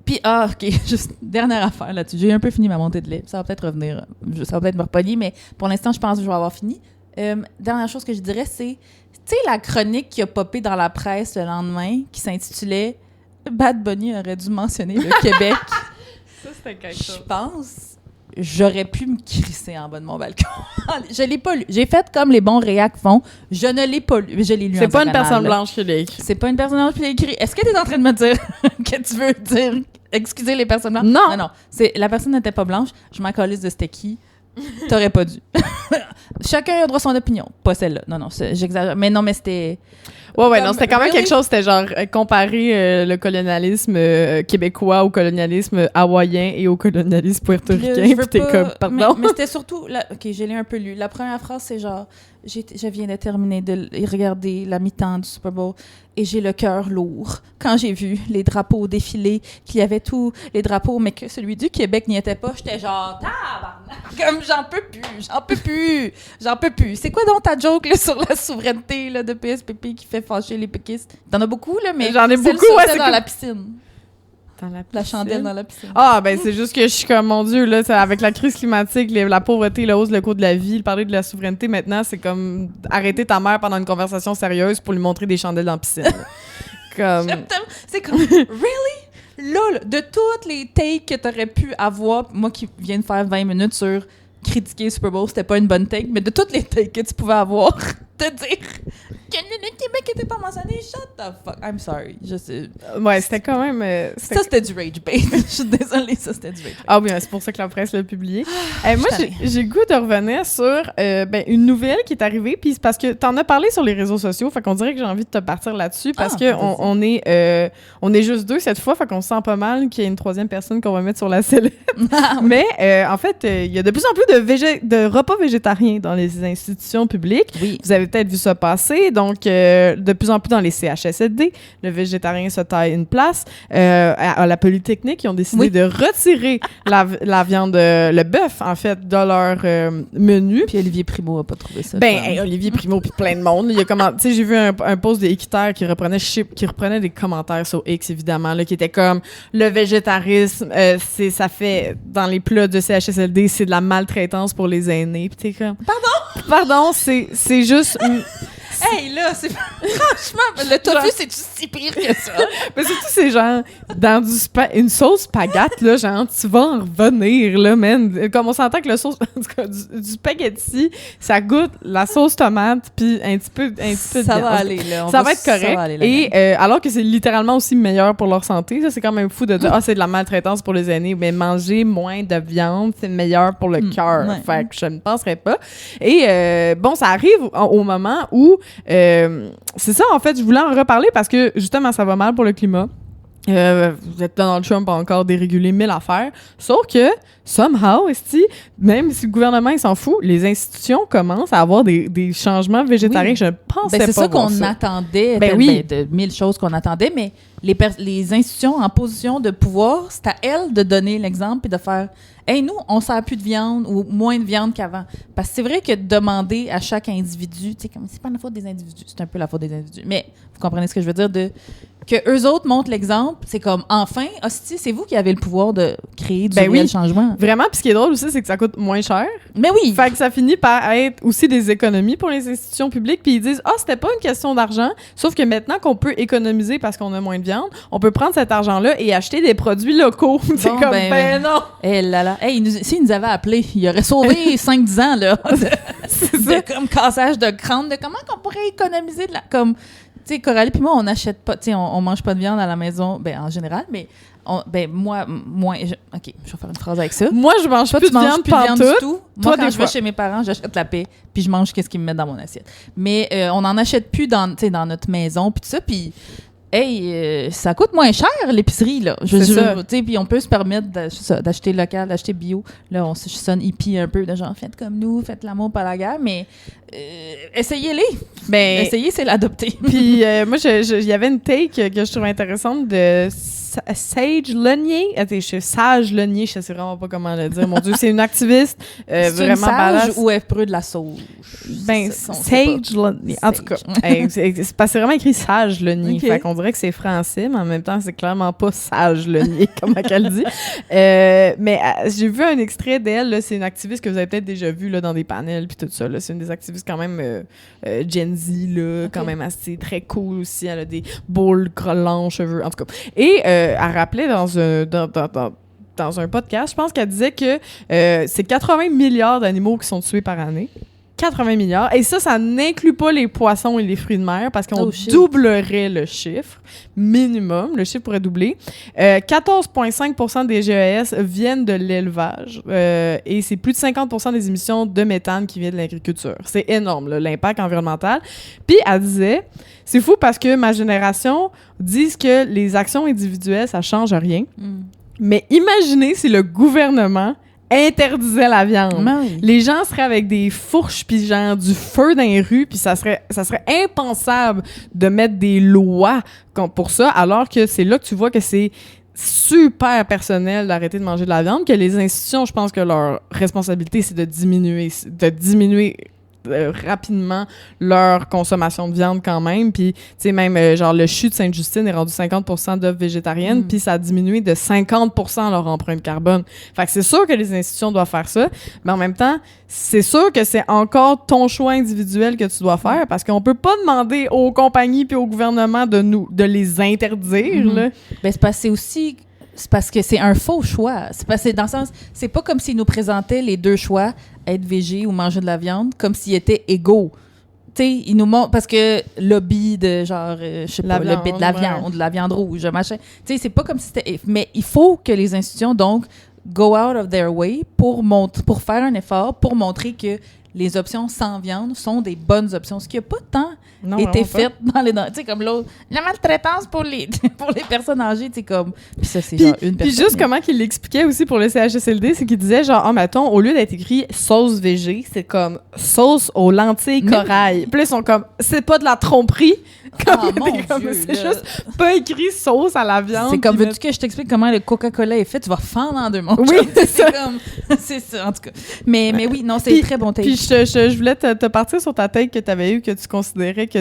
Puis, OK, juste dernière affaire là-dessus. J'ai un peu fini ma montée de lait. Ça va peut-être revenir, ça va peut-être me repogner, mais pour l'instant, je pense que je vais avoir fini. Dernière chose que je dirais, c'est, tu sais, la chronique qui a popé dans la presse le lendemain, qui s'intitulait « Bad Bunny aurait dû mentionner le Québec ». Ça, c'était quelque chose. Je pense, j'aurais pu me crisser en bas de mon balcon. Je l'ai pas lu. J'ai fait comme les bons réacs font. Je ne l'ai pas lu. Je l'ai lu en C'est pas une diagonale, personne blanche qui l'a écrit. C'est pas une personne blanche qui l'a écrit. Est-ce que tu es en train de me dire que tu veux dire excusez les personnes blanches? Non. La personne n'était pas blanche. Je m'en calisse de c'était qui. T'aurais pas dû. Chacun a droit à son opinion. Pas celle-là. Non, j'exagère. Mais non, mais c'était... non, c'était quand même quelque chose. C'était genre comparer le colonialisme québécois au colonialisme hawaïen et au colonialisme puertoricain. Puis t'es comme, pardon. Mais c'était surtout... OK, je l'ai un peu lu. La première phrase, c'est genre... Je viens de terminer de regarder la mi-temps du Super Bowl et j'ai le cœur lourd quand j'ai vu les drapeaux défiler, qu'il y avait tous les drapeaux, mais que celui du Québec n'y était pas. J'étais genre, tabarnak, comme j'en peux plus. C'est quoi donc ta joke là, sur la souveraineté là, de PSPP qui fait fâcher les péquistes? T'en as beaucoup, là, mais j'en ai beaucoup, c'est dans la piscine. La chandelle dans la piscine. C'est juste que je suis comme, mon Dieu, là, avec la crise climatique, la pauvreté, la hausse, le coût de la vie, parler de la souveraineté, maintenant, c'est comme arrêter ta mère pendant une conversation sérieuse pour lui montrer des chandelles dans la piscine. Comme... C'est comme, really? Là, de toutes les takes que t'aurais pu avoir, moi qui viens de faire 20 minutes sur critiquer Super Bowl, c'était pas une bonne take, mais de toutes les takes que tu pouvais avoir, te dire que le Québec était pas mentionné, shut the fuck, I'm sorry. Je sais. C'était quand même... Ça, c'était du rage bait. Je suis désolée, ça, c'était du rage bait. Ah oui, c'est pour ça que la presse l'a publié. Moi, j'ai le goût de revenir sur une nouvelle qui est arrivée, puis c'est parce que t'en as parlé sur les réseaux sociaux, fait qu'on dirait que j'ai envie de te partir là-dessus, parce que on est juste 2 cette fois, fait qu'on se sent pas mal qu'il y ait une 3e personne qu'on va mettre sur la sellette. Mais, en fait, il y a de plus en plus de repas végétariens dans les institutions publiques. Oui. Vous avez peut-être vu ça passer. Donc, donc, de plus en plus dans les CHSLD, le végétarien se taille une place. À la Polytechnique, ils ont décidé de retirer la viande, le bœuf, en fait, de leur menu. Puis Olivier Primo a pas trouvé ça. Olivier Primo puis plein de monde. Il y a tu sais, j'ai vu un post des Équiterres qui reprenait des commentaires sur X, évidemment, là, qui était comme le végétarisme, ça fait dans les plats de CHSLD, c'est de la maltraitance pour les aînés. Puis t'es comme pardon, c'est juste hey, là, c'est franchement, le tofu, c'est si pire que ça. Mais surtout, c'est genre, dans une sauce spaghetti, là, genre, tu vas en revenir, là, man. Comme on s'entend que du spaghetti, ça goûte la sauce tomate, puis un petit peu de ça va aller, là. Ça va être correct. Et alors que c'est littéralement aussi meilleur pour leur santé, ça, c'est quand même fou de dire, c'est de la maltraitance pour les aînés, mais manger moins de viande, c'est meilleur pour le cœur. Ouais. Fait que je ne penserais pas. Et bon, ça arrive au moment où c'est ça, en fait, je voulais en reparler parce que, justement, ça va mal pour le climat. Donald Trump a encore dérégulé 1000 affaires. Sauf que, somehow, même si le gouvernement il s'en fout, les institutions commencent à avoir des changements végétariens. Oui. Je ne pensais pas. C'est ça qu'on attendait. De 1000 choses qu'on attendait, mais les institutions en position de pouvoir, c'est à elles de donner l'exemple et de faire hey, nous, on ne sert plus de viande ou moins de viande qu'avant. Parce que c'est vrai que demander à chaque individu, tu sais, comme c'est pas la faute des individus, c'est un peu la faute des individus. Mais vous comprenez ce que je veux dire que eux autres montrent l'exemple, c'est comme, enfin, hostie, c'est vous qui avez le pouvoir de créer du réel changement. Vraiment, puis ce qui est drôle aussi, c'est que ça coûte moins cher. Mais oui! Fait que ça finit par être aussi des économies pour les institutions publiques, puis ils disent, c'était pas une question d'argent, sauf que maintenant qu'on peut économiser parce qu'on a moins de viande, on peut prendre cet argent-là et acheter des produits locaux. C'est comme, non! Eh là là! Hey, s'ils nous avaient appelés, ils auraient sauvé 5-10 ans, là, de comme cassage de crâne, de comment qu'on pourrait économiser de la... Comme, tu sais, Coralie puis moi, on n'achète pas, tu sais, on mange pas de viande à la maison, en général, mais moi, je vais faire une phrase avec ça. Moi, je mange plus de viande du tout. Moi, quand je vais chez mes parents, j'achète la paix, puis je mange ce qu'ils me mettent dans mon assiette. Mais on n'en achète plus dans notre maison, puis tout ça, puis hey, ça coûte moins cher, l'épicerie, là. Puis on peut se permettre d'acheter local, d'acheter bio. Là, je sonne hippie un peu, de genre, faites comme nous, faites l'amour, pas la guerre, mais essayez-les. Essayez, c'est l'adopter. Puis moi, il y avait une take que je trouvais intéressante de Sage Lenier. Sage Lenier, je sais vraiment pas comment le dire. Mon Dieu, c'est une activiste vraiment sage ou épreu de la sauge? Sage Lenier. En tout cas, c'est vraiment écrit Sage Lenier. Okay. Fait qu'on dirait que c'est français, mais en même temps, c'est clairement pas Sage Lenier, comme elle dit. Mais j'ai vu un extrait d'elle. Là, c'est une activiste que vous avez peut-être déjà vue là, dans des panels puis tout ça. Là. C'est une des activistes quand même Gen Z, là, quand même assez très cool aussi. Elle a des boules, longs cheveux, en tout cas. Et elle rappelait dans un podcast, je pense qu'elle disait que c'est 80 milliards d'animaux qui sont tués par année. 80 milliards. Et ça n'inclut pas les poissons et les fruits de mer parce qu'on doublerait le chiffre minimum. Le chiffre pourrait doubler. 14,5% des GES viennent de l'élevage et c'est plus de 50% des émissions de méthane qui viennent de l'agriculture. C'est énorme, là, l'impact environnemental. Puis elle disait, c'est fou parce que ma génération dit que les actions individuelles, ça change rien. Mais imaginez si le gouvernement interdisait la viande. Oui. Les gens seraient avec des fourches puis genre du feu dans les rues puis ça serait impensable de mettre des lois pour ça alors que c'est là que tu vois que c'est super personnel d'arrêter de manger de la viande, que les institutions, je pense que leur responsabilité c'est de diminuer rapidement leur consommation de viande quand même. Puis, tu sais, même, genre, le CHU de Sainte-Justine est rendu 50% d'œufs végétariennes, puis ça a diminué de 50% leur empreinte carbone. Fait que c'est sûr que les institutions doivent faire ça, mais en même temps, c'est sûr que c'est encore ton choix individuel que tu dois faire, parce qu'on peut pas demander aux compagnies puis au gouvernement de les interdire, là. C'est parce que c'est un faux choix. Dans le sens, c'est pas comme s'ils nous présentaient les deux choix, être végé ou manger de la viande, comme s'ils étaient égaux. Tu sais, ils nous montrent, parce que lobby de genre, je sais pas, lobby de la viande, de la viande rouge, machin. Tu sais, c'est pas comme si c'était... Mais il faut que les institutions, donc, go out of their way pour faire un effort, pour montrer que les options sans viande sont des bonnes options. Ce qui n'a pas tant été fait dans les... Tu sais, comme l'autre, la maltraitance pour les personnes âgées, tu sais, comme... Puis ça, c'est genre une personne. Puis juste comment qu'il l'expliquait aussi pour le CHSLD, c'est qu'il disait genre, mettons, au lieu d'être écrit sauce végé, c'est comme sauce aux lentilles corail. Puis là, ils sont comme, c'est pas de la tromperie. C'est juste pas écrit sauce à la viande. C'est comme, veux-tu que je t'explique comment le Coca-Cola est fait? Tu vas fendre en deux, mon Oui, c'est comme... C'est ça, en tout cas. Mais oui, non, c'est très bon take. Puis je voulais te partir sur ta take que tu avais eue, que tu considérais que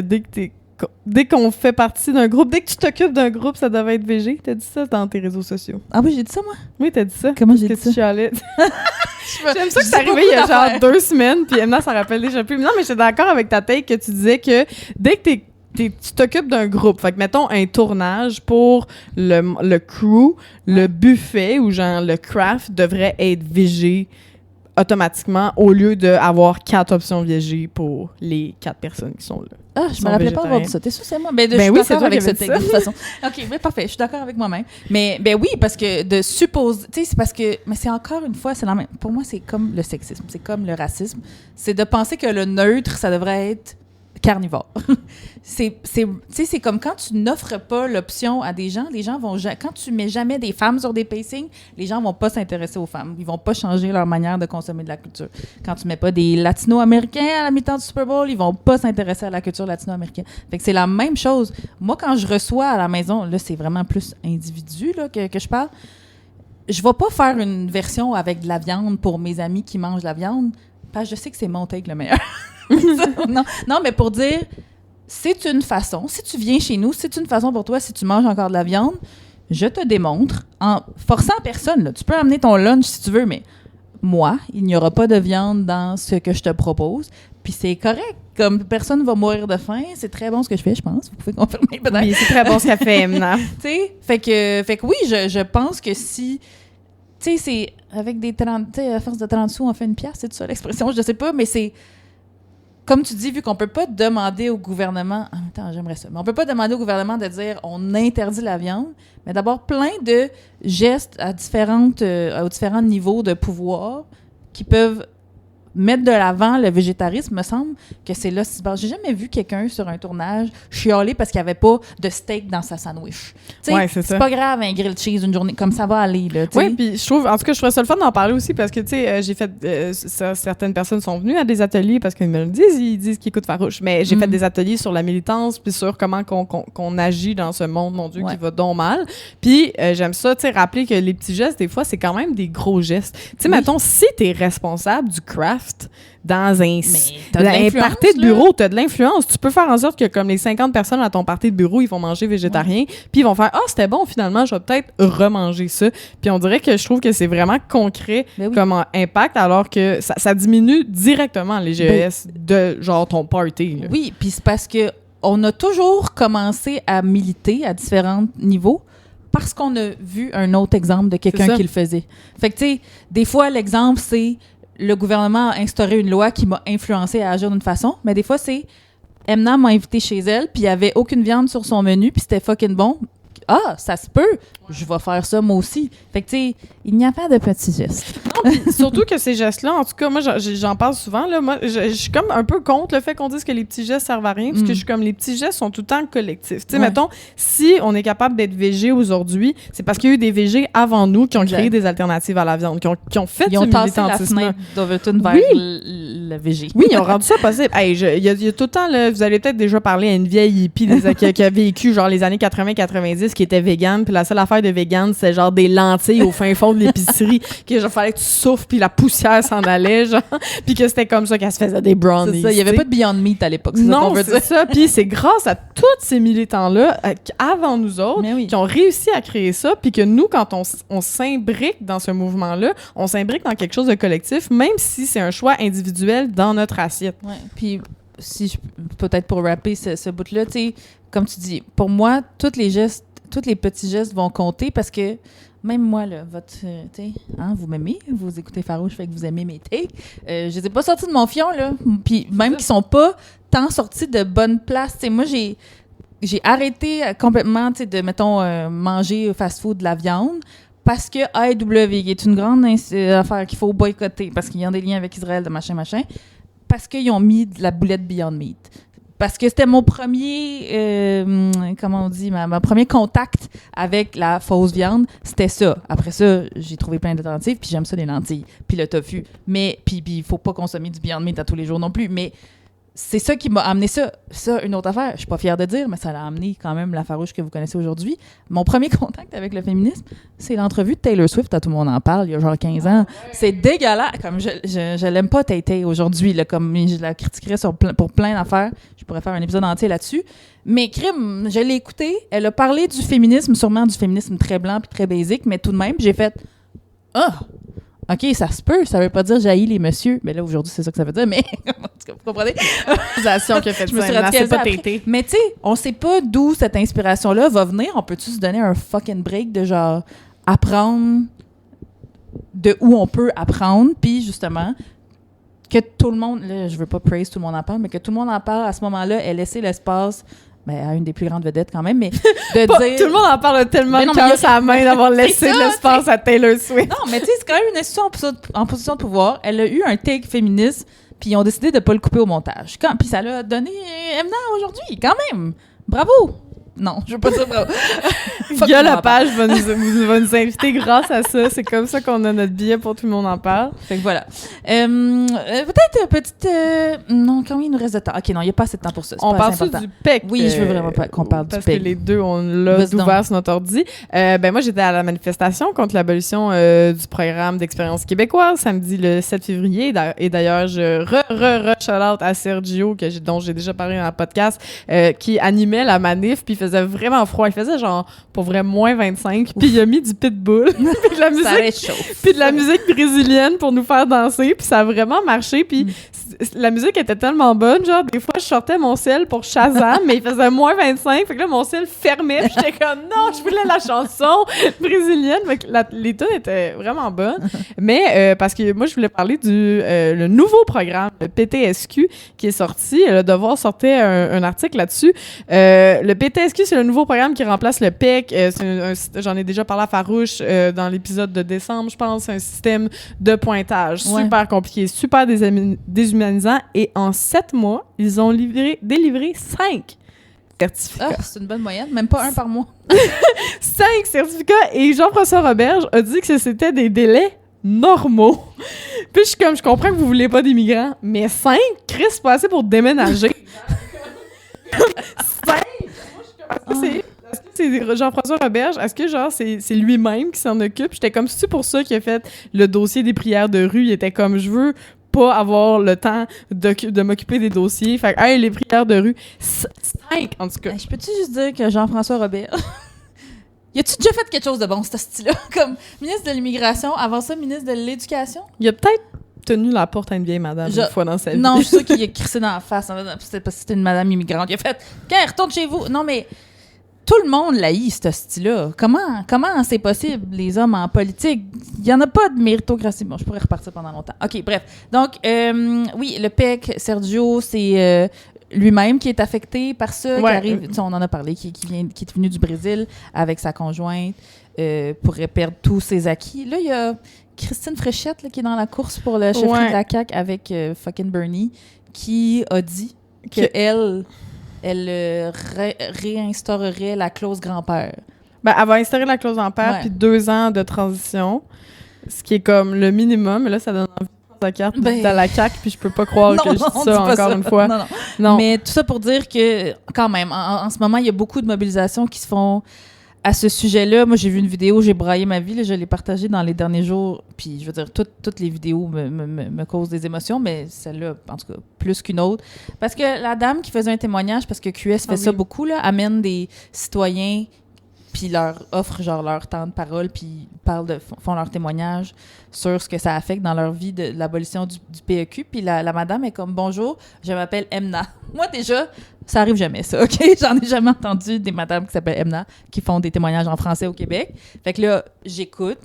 dès qu'on fait partie d'un groupe, dès que tu t'occupes d'un groupe, ça devait être végé. T'as dit ça dans tes réseaux sociaux. Ah oui, j'ai dit ça, moi? Oui, t'as dit ça. Comment j'ai dit ça? J'aime ça que c'est arrivé il y a genre 2 semaines, puis maintenant, ça rappelle déjà plus. Non, mais j'étais d'accord avec ta take que tu disais que dès que tu t'occupes d'un groupe, fait que mettons un tournage pour le crew, le buffet ou genre le craft devrait être végé automatiquement au lieu d'avoir 4 options végé pour les 4 personnes qui sont là. Ah, je me rappelais pas avoir dit ça. T'es sûr c'est moi? Ben oui, c'est toi avec ce texte, de toute façon. OK, ben parfait, je suis d'accord avec moi-même. Mais ben oui, parce que de supposer... Tu sais, c'est parce que... Mais c'est encore une fois, c'est la même... Pour moi, c'est comme le sexisme, c'est comme le racisme. C'est de penser que le neutre, ça devrait être carnivore. c'est comme quand tu n'offres pas l'option à des gens, les gens vont... Quand tu mets jamais des femmes sur des pacings, les gens vont pas s'intéresser aux femmes. Ils vont pas changer leur manière de consommer de la culture. Quand tu mets pas des latino-américains à la mi-temps du Super Bowl, ils vont pas s'intéresser à la culture latino-américaine. Fait que c'est la même chose. Moi, quand je reçois à la maison, là, c'est vraiment plus individu là, que je parle, je vais pas faire une version avec de la viande pour mes amis qui mangent de la viande, parce que je sais que c'est mon take le meilleur. non, mais pour dire, c'est une façon, si tu viens chez nous, c'est une façon pour toi, si tu manges encore de la viande, je te démontre, en forçant personne, là, tu peux amener ton lunch si tu veux, mais moi, il n'y aura pas de viande dans ce que je te propose, puis c'est correct, comme personne ne va mourir de faim, c'est très bon ce que je fais, je pense, vous pouvez confirmer peut-être. Oui, c'est très bon ce qu'elle fait, maintenant. Tu sais, fait que oui, je pense que si... Tu sais, c'est avec des 30... Tu sais, à force de 30 sous, on fait une pièce, c'est ça l'expression? Je sais pas, mais c'est... Comme tu dis, vu qu'on peut pas demander au gouvernement... En même temps, j'aimerais ça. Mais on peut pas demander au gouvernement de dire on interdit la viande, mais d'abord plein de gestes à différents niveaux de pouvoir qui peuvent mettre de l'avant le végétarisme, me semble que c'est là. J'ai jamais vu quelqu'un sur un tournage chialer parce qu'il n'y avait pas de steak dans sa sandwich. Ouais, c'est pas grave un grilled cheese une journée, comme ça va aller. Oui, puis je trouve, en tout cas, je ferais ça le fun d'en parler aussi parce que, tu sais, j'ai fait, certaines personnes sont venues à des ateliers parce qu'ils me le disent, ils disent qu'ils écoutent farouche, mais j'ai fait des ateliers sur la militance puis sur comment qu'on agit dans ce monde, mon Dieu, qui va donc mal. Puis j'aime ça, tu sais, rappeler que les petits gestes, des fois, c'est quand même des gros gestes. Tu sais, mettons, si t'es responsable du craft dans un party de bureau, tu as de l'influence. Tu peux faire en sorte que comme les 50 personnes à ton party de bureau, ils vont manger végétarien, puis ils vont faire « Ah, c'était bon, finalement, je vais peut-être remanger ça. » Puis on dirait que je trouve que c'est vraiment concret comme impact, alors que ça diminue directement les GES de genre ton party. Là. Oui, puis c'est parce que on a toujours commencé à militer à différents niveaux parce qu'on a vu un autre exemple de quelqu'un qui le faisait. Fait que, tu sais, des fois, l'exemple, c'est le gouvernement a instauré une loi qui m'a influencé à agir d'une façon, mais des fois, c'est Emna m'a invité chez elle, puis il n'y avait aucune viande sur son menu, puis c'était fucking bon. Ah, ça se peut. Je vais faire ça, moi aussi. Fait que, tu sais, il n'y a pas de petits gestes. Non, surtout que ces gestes-là, en tout cas, moi, j'en parle souvent. Là, moi, je suis comme un peu contre le fait qu'on dise que les petits gestes servent à rien, parce que je suis comme, les petits gestes sont tout le temps collectifs. Tu sais, mettons, si on est capable d'être végé aujourd'hui, c'est parce qu'il y a eu des végés avant nous qui ont créé des alternatives à la viande, qui ont fait du militantisme. Ils ont tassé la fenêtre d'Overton vers le végé. Oui, ils ont rendu ça possible. Hey, il y a tout le temps, là, vous allez peut-être déjà parler à une vieille hippie qui a vécu genre les années 80-90, qui était végane, puis la seule affaire de végane, c'est genre des lentilles au fin fond de l'épicerie, que genre fallait que tu souffles, puis la poussière s'en allait, genre, puis que c'était comme ça qu'elle se faisait des brownies. C'est ça, il y avait pas de Beyond Meat à l'époque, c'est ça qu'on veut dire. Ça, puis c'est grâce à tous ces militants-là, avant nous autres, qui ont réussi à créer ça, puis que nous, quand on s'imbrique dans ce mouvement-là, on s'imbrique dans quelque chose de collectif, même si c'est un choix individuel dans notre assiette. Ouais, puis si peut-être pour rapper ce bout-là, tu sais, comme tu dis, pour moi, tous les petits gestes vont compter parce que même moi, là, vous m'aimez, vous écoutez Farouche, fait que vous aimez mes takes. Je les ai pas sortis de mon fion, là. Puis même qu'ils sont pas tant sortis de bonne place. T'sais, moi, j'ai arrêté complètement, de, mettons, manger fast-food de la viande parce que AEW est une grande affaire qu'il faut boycotter parce qu'ils ont des liens avec Israël, de machin. parce qu'ils ont mis de la boulette Beyond Meat. Parce que c'était mon premier, comment on dit, ma premier contact avec la fausse viande, c'était ça. Après ça, j'ai trouvé plein d'alternatives, puis j'aime ça les lentilles, puis le tofu. Mais, puis il faut pas consommer du Beyond Meat à tous les jours non plus. Mais c'est ça qui m'a amené ça. Ça, une autre affaire, je suis pas fière de dire, mais ça l'a amené quand même la Farouche que vous connaissez aujourd'hui. Mon premier contact avec le féminisme, c'est l'entrevue de Taylor Swift, tout le monde en parle, il y a genre 15 ans. C'est dégueulasse. Comme je l'aime pas, Tay aujourd'hui, là, comme je la critiquerais pour plein d'affaires. Je pourrais faire un épisode entier là-dessus. Mais crime, je l'ai écoutée, elle a parlé du féminisme, sûrement du féminisme très blanc puis très basique, mais tout de même, j'ai fait « Ah! OK, ça se peut, ça veut pas dire j'haïs les messieurs. » Mais là, aujourd'hui, c'est ça que ça veut dire, mais vous comprenez? L'utilisation qui a fait je me suis ça, c'est pas tété. Mais tu sais, on sait pas d'où cette inspiration-là va venir. On peut-tu se donner un fucking break de genre apprendre de où on peut apprendre, puis justement que tout le monde, là, je veux pas praise tout le monde en parle, mais que tout le monde en parle à ce moment-là et laisser l'espace à une des plus grandes vedettes quand même, mais de dire... Tout le monde en parle tellement de cœur sur la main d'avoir laissé de l'espace à Taylor Swift. Non, mais tu sais, c'est quand même une institution en position de pouvoir. Elle a eu un take féministe, puis ils ont décidé de pas le couper au montage. Puis ça l'a donné Emna aujourd'hui, quand même. Bravo! Non, je veux pas dire bravo. Guy Lepage va nous inviter grâce à ça. C'est comme ça qu'on a notre billet pour Tout le monde en parle. Fait que voilà. Peut-être petite... non, combien il nous reste de temps? OK, non, il n'y a pas assez de temps pour ça. On parle du PEC. Oui, je veux vraiment pas qu'on parle du PEC. Parce que les deux, on l'a ouvert sur notre ordi. Moi, j'étais à la manifestation contre l'abolition du programme d'expérience québécoise samedi le 7 février. Et d'ailleurs, je shout-out à Sergio, dont j'ai déjà parlé dans le podcast, qui animait la manif, puis il faisait vraiment froid. Il faisait genre, pour vrai, moins 25. Puis il a mis du pitbull. Puis de la musique, puis de la musique brésilienne pour nous faire danser. Puis ça a vraiment marché. Puis la musique était tellement bonne. Genre, des fois, je sortais mon ciel pour Shazam, mais il faisait moins 25. Fait que là, mon ciel fermait. Puis j'étais comme, non, je voulais la chanson brésilienne. Fait que les tunes étaient vraiment bonnes. Mais parce que moi, je voulais parler du le nouveau programme, le PTSQ, qui est sorti. Le Devoir sortait un article là-dessus. Le PTSQ, c'est le nouveau programme qui remplace le PEC. J'en ai déjà parlé à Farouche dans l'épisode de décembre, je pense. C'est un système de pointage super compliqué, super déshumanisant. Et en 7 mois, ils ont délivré 5 certificats. Ah, c'est une bonne moyenne. Même pas un par mois. 5 certificats. Et Jean-François Roberge a dit que c'était des délais normaux. Puis je comprends que vous voulez pas des migrants, mais 5, Chris, c'est pas assez pour déménager. 5! C'est Jean-François Roberge, est-ce que genre c'est lui-même qui s'en occupe? J'étais comme, c'est pour ça qu'il a fait le dossier des prières de rue. Il était comme, je veux pas avoir le temps de m'occuper des dossiers. Fait que, les prières de rue, 5 en tout cas. Je peux-tu juste dire que Jean-François Roberge... Y a-tu déjà fait quelque chose de bon, ce style-là? Comme ministre de l'immigration, avant ça, ministre de l'éducation? Il a peut-être tenu la porte à une vieille madame une fois dans sa vie. Non, je suis sûre qu'il a crissé dans la face. C'était parce que c'était une madame immigrante. Il a fait « Quand retourne chez vous! » Non, mais tout le monde l'haït, ce style-là. Comment c'est possible, les hommes en politique? Il n'y en a pas de méritocratie. Bon, je pourrais repartir pendant longtemps. OK, bref. Donc, oui, le PEC, Sergio, c'est... lui-même qui est affecté par ça, qui arrive, on en a parlé, qui est venu du Brésil avec sa conjointe, pourrait perdre tous ses acquis. Là, il y a Christine Fréchette là, qui est dans la course pour le chefferie de la CAQ avec fucking Bernie, qui a dit qu'elle réinstaurerait la clause grand-père. Ben, elle va instaurer la clause grand-père, puis 2 ans de transition, ce qui est comme le minimum. Mais là, ça donne envie de carte dans la CAQ, puis je peux pas croire que je dis ça encore une fois. Non. Mais tout ça pour dire que, quand même, en ce moment, il y a beaucoup de mobilisations qui se font à ce sujet-là. Moi, j'ai vu une vidéo, j'ai braillé ma vie, là, je l'ai partagée dans les derniers jours, puis je veux dire, toutes les vidéos me causent des émotions, mais celle-là, en tout cas, plus qu'une autre. Parce que la dame qui faisait un témoignage, parce que QS fait ça beaucoup, là, amène des citoyens puis leur offre genre leur temps de parole, puis font leur témoignage sur ce que ça affecte dans leur vie de l'abolition du PEQ. Puis la madame est comme « Bonjour, je m'appelle Emna ». Moi, déjà, ça arrive jamais, ça, OK? J'en ai jamais entendu des madames qui s'appellent Emna qui font des témoignages en français au Québec. Fait que là, j'écoute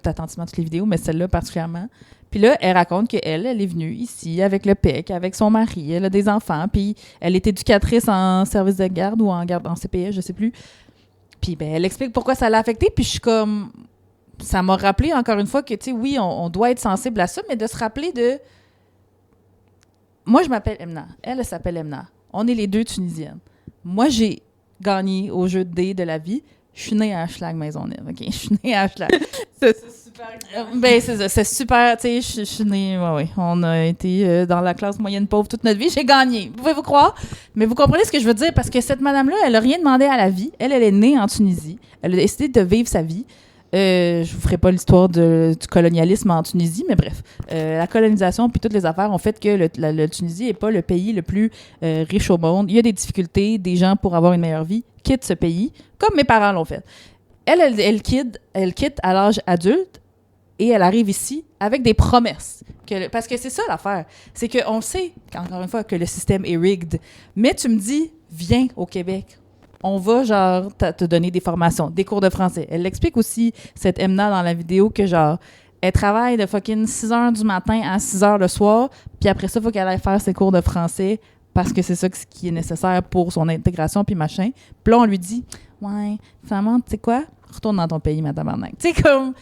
attentivement toutes les vidéos, mais celle-là particulièrement. Puis là, elle raconte qu'elle est venue ici avec le PEC, avec son mari, elle a des enfants, puis elle est éducatrice en service de garde ou en CPS, je sais plus. Puis ben, elle explique pourquoi ça l'a affecté, puis je suis comme... Ça m'a rappelé encore une fois que, tu sais, oui, on doit être sensible à ça, mais de se rappeler de... moi, je m'appelle Emna. Elle s'appelle Emna. On est les deux Tunisiennes. Moi, j'ai gagné au jeu de dés de la vie. Je suis née à Hochelag Maisonneuve, OK? Je suis née à Hochelag. C'est super. Ben, c'est ça. C'est super, tu sais, je suis née... Ouais. On a été dans la classe moyenne pauvre toute notre vie. J'ai gagné. Pouvez-vous croire? Mais vous comprenez ce que je veux dire? Parce que cette madame-là, elle a rien demandé à la vie. Elle est née en Tunisie. Elle a décidé de vivre sa vie. Je vous ferai pas l'histoire du colonialisme en Tunisie, mais bref. La colonisation puis toutes les affaires ont fait que le Tunisie est pas le pays le plus riche au monde. Il y a des difficultés, des gens pour avoir une meilleure vie quittent ce pays, comme mes parents l'ont fait. Elle quitte à l'âge adulte et elle arrive ici avec des promesses. Parce que c'est ça l'affaire. C'est qu'on sait, encore une fois, que le système est rigged. Mais tu me dis, viens au Québec. On va, genre, te donner des formations, des cours de français. Elle l'explique aussi, cette Emna, dans la vidéo, que, genre, elle travaille de fucking 6 h du matin à 6 h le soir, puis après ça, il faut qu'elle aille faire ses cours de français parce que c'est ça qui est nécessaire pour son intégration, puis machin. Puis là, on lui dit, ouais, finalement, tu sais quoi? Retourne dans ton pays, madame Arnac. Tu sais, comme...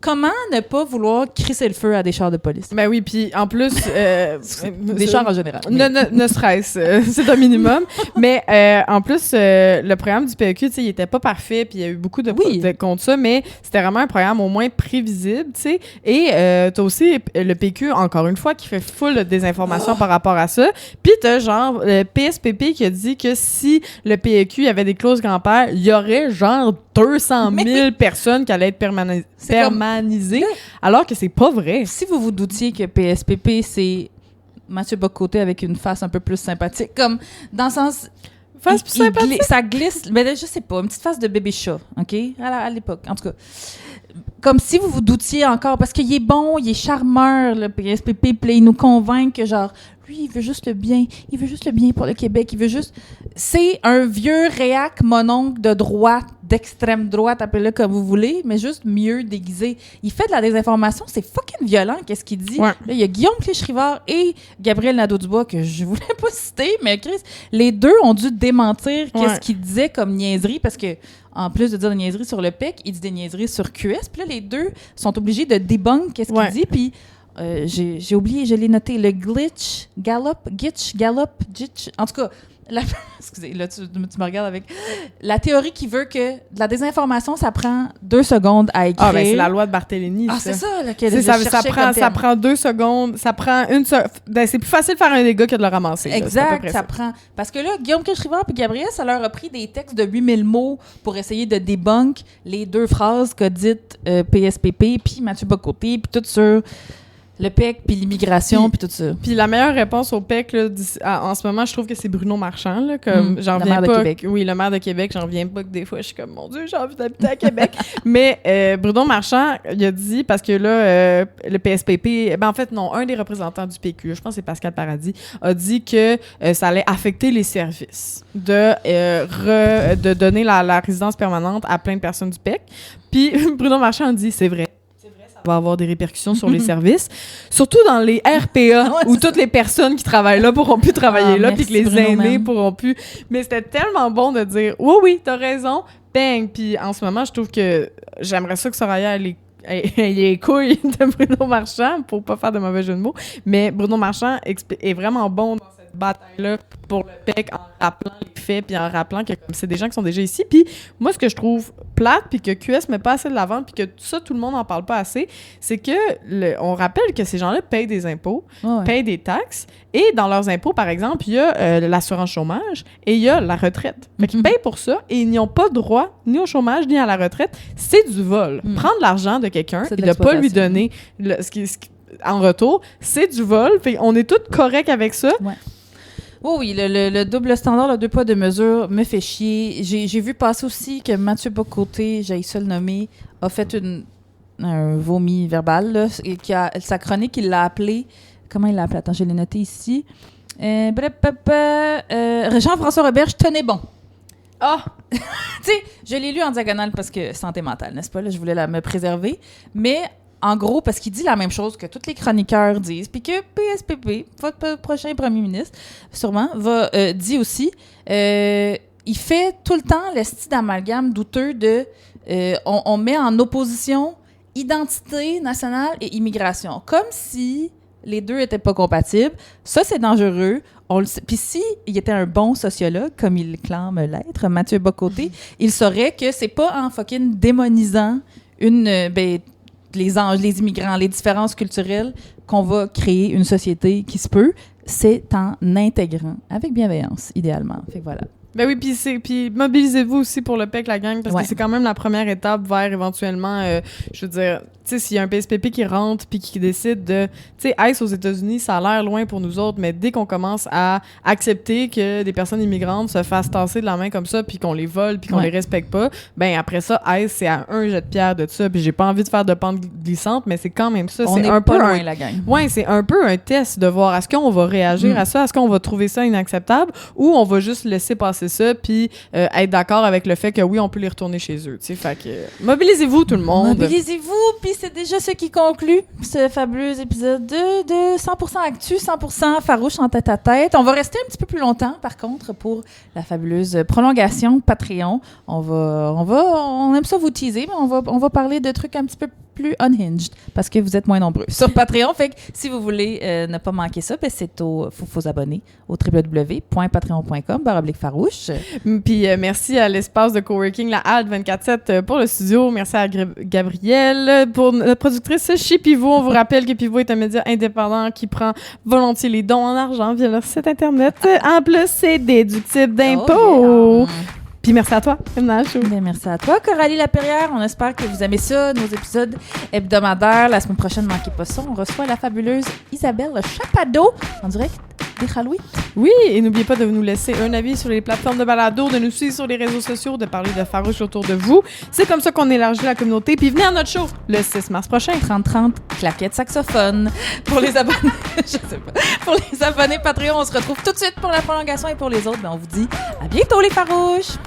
Comment ne pas vouloir crisser le feu à des chars de police? Ben oui, puis en plus... des chars en général. Ne stress, c'est un minimum. Mais en plus, le programme du PEQ, tu sais, il était pas parfait, puis il y a eu beaucoup de contre ça, mais c'était vraiment un programme au moins prévisible, tu sais. Et t'as aussi le PQ, encore une fois, qui fait full désinformation par rapport à ça. Puis t'as genre le PSPP qui a dit que si le PEQ avait des clauses grand-père, il y aurait genre 200 000 personnes qui allaient être permanisées, alors que c'est pas vrai. Si vous vous doutiez que PSPP, c'est Mathieu Bock-Côté avec une face un peu plus sympathique, comme dans le sens... Face plus sympathique? Ça glisse, mais je sais pas, une petite face de bébé chat, OK? À l'époque, en tout cas. Comme si vous vous doutiez encore, parce qu'il est bon, il est charmeur, le PSPP, puis il nous convainc que, genre, lui, il veut juste le bien. Il veut juste le bien pour le Québec. Il veut juste... C'est un vieux réac mononcle de droite, d'extrême droite, appelez-le comme vous voulez, mais juste mieux déguisé. Il fait de la désinformation. C'est fucking violent, qu'est-ce qu'il dit. Ouais. Là, il y a Guillaume Clich-Rivard et Gabriel Nadeau-Dubois, que je voulais pas citer, mais Chris, les deux ont dû démentir qu'est-ce qu'il disait comme niaiserie, parce que en plus de dire des niaiseries sur le PEC, il dit des niaiseries sur QS. Puis là, les deux sont obligés de débunk qu'est-ce qu'il dit. Puis j'ai oublié, je l'ai noté, le glitch, en tout cas, excusez, là, tu me regardes avec... La théorie qui veut que de la désinformation, ça prend 2 secondes à écrire. Ah, ben c'est la loi de Barthélemy, ça. C'est ça, là, ça prend 2 secondes, ça prend c'est plus facile de faire un dégât que de le ramasser. Exact, là, ça prend... Parce que là, Guillaume Clich-Rivard et Gabriel, ça leur a pris des textes de 8000 mots pour essayer de débunk les 2 phrases qu'a dites PSPP, puis Mathieu Bock-Côté, puis tout sur... Le PEC, puis l'immigration, puis tout ça. Puis la meilleure réponse au PEC, là, en ce moment, je trouve que c'est Bruno Marchand. Là, comme, le maire de Québec. Oui, le maire de Québec. J'en reviens pas que des fois, je suis comme, mon Dieu, j'ai envie d'habiter à Québec. Mais Bruno Marchand, il a dit, parce que là, le PSPP, en fait, non, un des représentants du PQ, je pense que c'est Pascal Paradis, a dit que ça allait affecter les services de donner la résidence permanente à plein de personnes du PEC. Puis Bruno Marchand a dit, c'est vrai. Va avoir des répercussions sur les services, surtout dans les RPA où toutes les personnes qui travaillent là pourront plus travailler là, puis que les aînés pourront plus. Mais c'était tellement bon de dire oui, t'as raison, bang. Puis en ce moment, je trouve que j'aimerais ça que Soraya ait les couilles de Bruno Marchand pour pas faire de mauvais jeu de mots. Mais Bruno Marchand est vraiment bon dans cette bataille-là pour le PEC en rappelant les faits puis en rappelant que c'est des gens qui sont déjà ici. Puis moi, ce que je trouve plate puis que QS met pas assez de l'avant puis que tout le monde en parle pas assez, c'est que on rappelle que ces gens-là payent des impôts, payent des taxes et dans leurs impôts, par exemple, il y a l'assurance chômage et il y a la retraite. Fait qu'ils payent pour ça et ils n'y ont pas droit ni au chômage ni à la retraite. C'est du vol. Prendre l'argent de quelqu'un et de pas lui donner en retour, c'est du vol. Fait on est tous corrects avec ça. Ouais. Oui, le double standard, le 2 poids, 2 mesures me fait chier. J'ai vu passer aussi que Mathieu Bock-Côté, j'ai ça le nommer, a fait un vomi verbal. Là, sa chronique, il l'a appelé... Comment il l'a appelé? Attends, je l'ai noté ici. Jean-François Roberge, tenez bon. Ah! Tu sais, je l'ai lu en diagonale parce que santé mentale, n'est-ce pas? Là, je voulais me préserver. Mais... En gros, parce qu'il dit la même chose que tous les chroniqueurs disent, puis que PSPP, votre prochain premier ministre, sûrement, dit aussi, il fait tout le temps le style d'amalgame douteux de on met en opposition identité nationale et immigration. Comme si les deux étaient pas compatibles. Ça, c'est dangereux. Puis si il était un bon sociologue, comme il clame l'être, Mathieu Bocoté, il saurait que c'est pas en fucking démonisant les immigrants, les différences culturelles qu'on va créer une société qui se peut. C'est en intégrant, avec bienveillance, idéalement. Fait que voilà. Ben oui, puis mobilisez-vous aussi pour le PEC, la gang, parce que c'est quand même la première étape vers éventuellement, je veux dire, tu sais, s'il y a un PSPP qui rentre puis qui décide de, tu sais, ICE aux États-Unis, ça a l'air loin pour nous autres, mais dès qu'on commence à accepter que des personnes immigrantes se fassent tasser de la main comme ça puis qu'on les vole puis qu'on les respecte pas, ben après ça, ICE, c'est à un jet de pierre de ça, puis j'ai pas envie de faire de pente glissante, mais c'est quand même ça. On est un peu loin, la gang. Ouais, c'est un peu un test de voir est-ce qu'on va réagir à ça, est-ce qu'on va trouver ça inacceptable ou on va juste laisser passer ça puis être d'accord avec le fait que oui, on peut les retourner chez eux, tu sais. Fait que mobilisez-vous tout le monde. Mobilisez-vous, puis c'est déjà ce qui conclut ce fabuleux épisode de 100% actu, 100% farouche en tête à tête. On va rester un petit peu plus longtemps, par contre, pour la fabuleuse prolongation Patreon. On aime ça vous teaser, mais on va parler de trucs un petit peu plus unhinged parce que vous êtes moins nombreux sur Patreon. Fait que si vous voulez ne pas manquer ça, ben faut vous abonner au www.patreon.com/farouche. Puis merci à l'espace de coworking la Halte 24/7 pour le studio. Merci à Gabrielle pour notre productrice chez Pivot. On vous rappelle que Pivot est un média indépendant qui prend volontiers les dons en argent via leur site internet. En plus, c'est déductible d'impôts. Puis merci à toi, Femina Show. Merci à toi, Coralie Laperrière. On espère que vous aimez ça, nos épisodes hebdomadaires. La semaine prochaine, ne manquez pas ça. On reçoit la fabuleuse Isabelle Chapado en direct des Halloween. Oui, et n'oubliez pas de nous laisser un avis sur les plateformes de balado, de nous suivre sur les réseaux sociaux, de parler de Farouche autour de vous. C'est comme ça qu'on élargit la communauté. Puis venez à notre show le 6 mars prochain. 30-30, claquette saxophone. Pour les abonnés, je sais pas. Pour les abonnés Patreon, on se retrouve tout de suite pour la prolongation et pour les autres, ben on vous dit à bientôt les Farouches!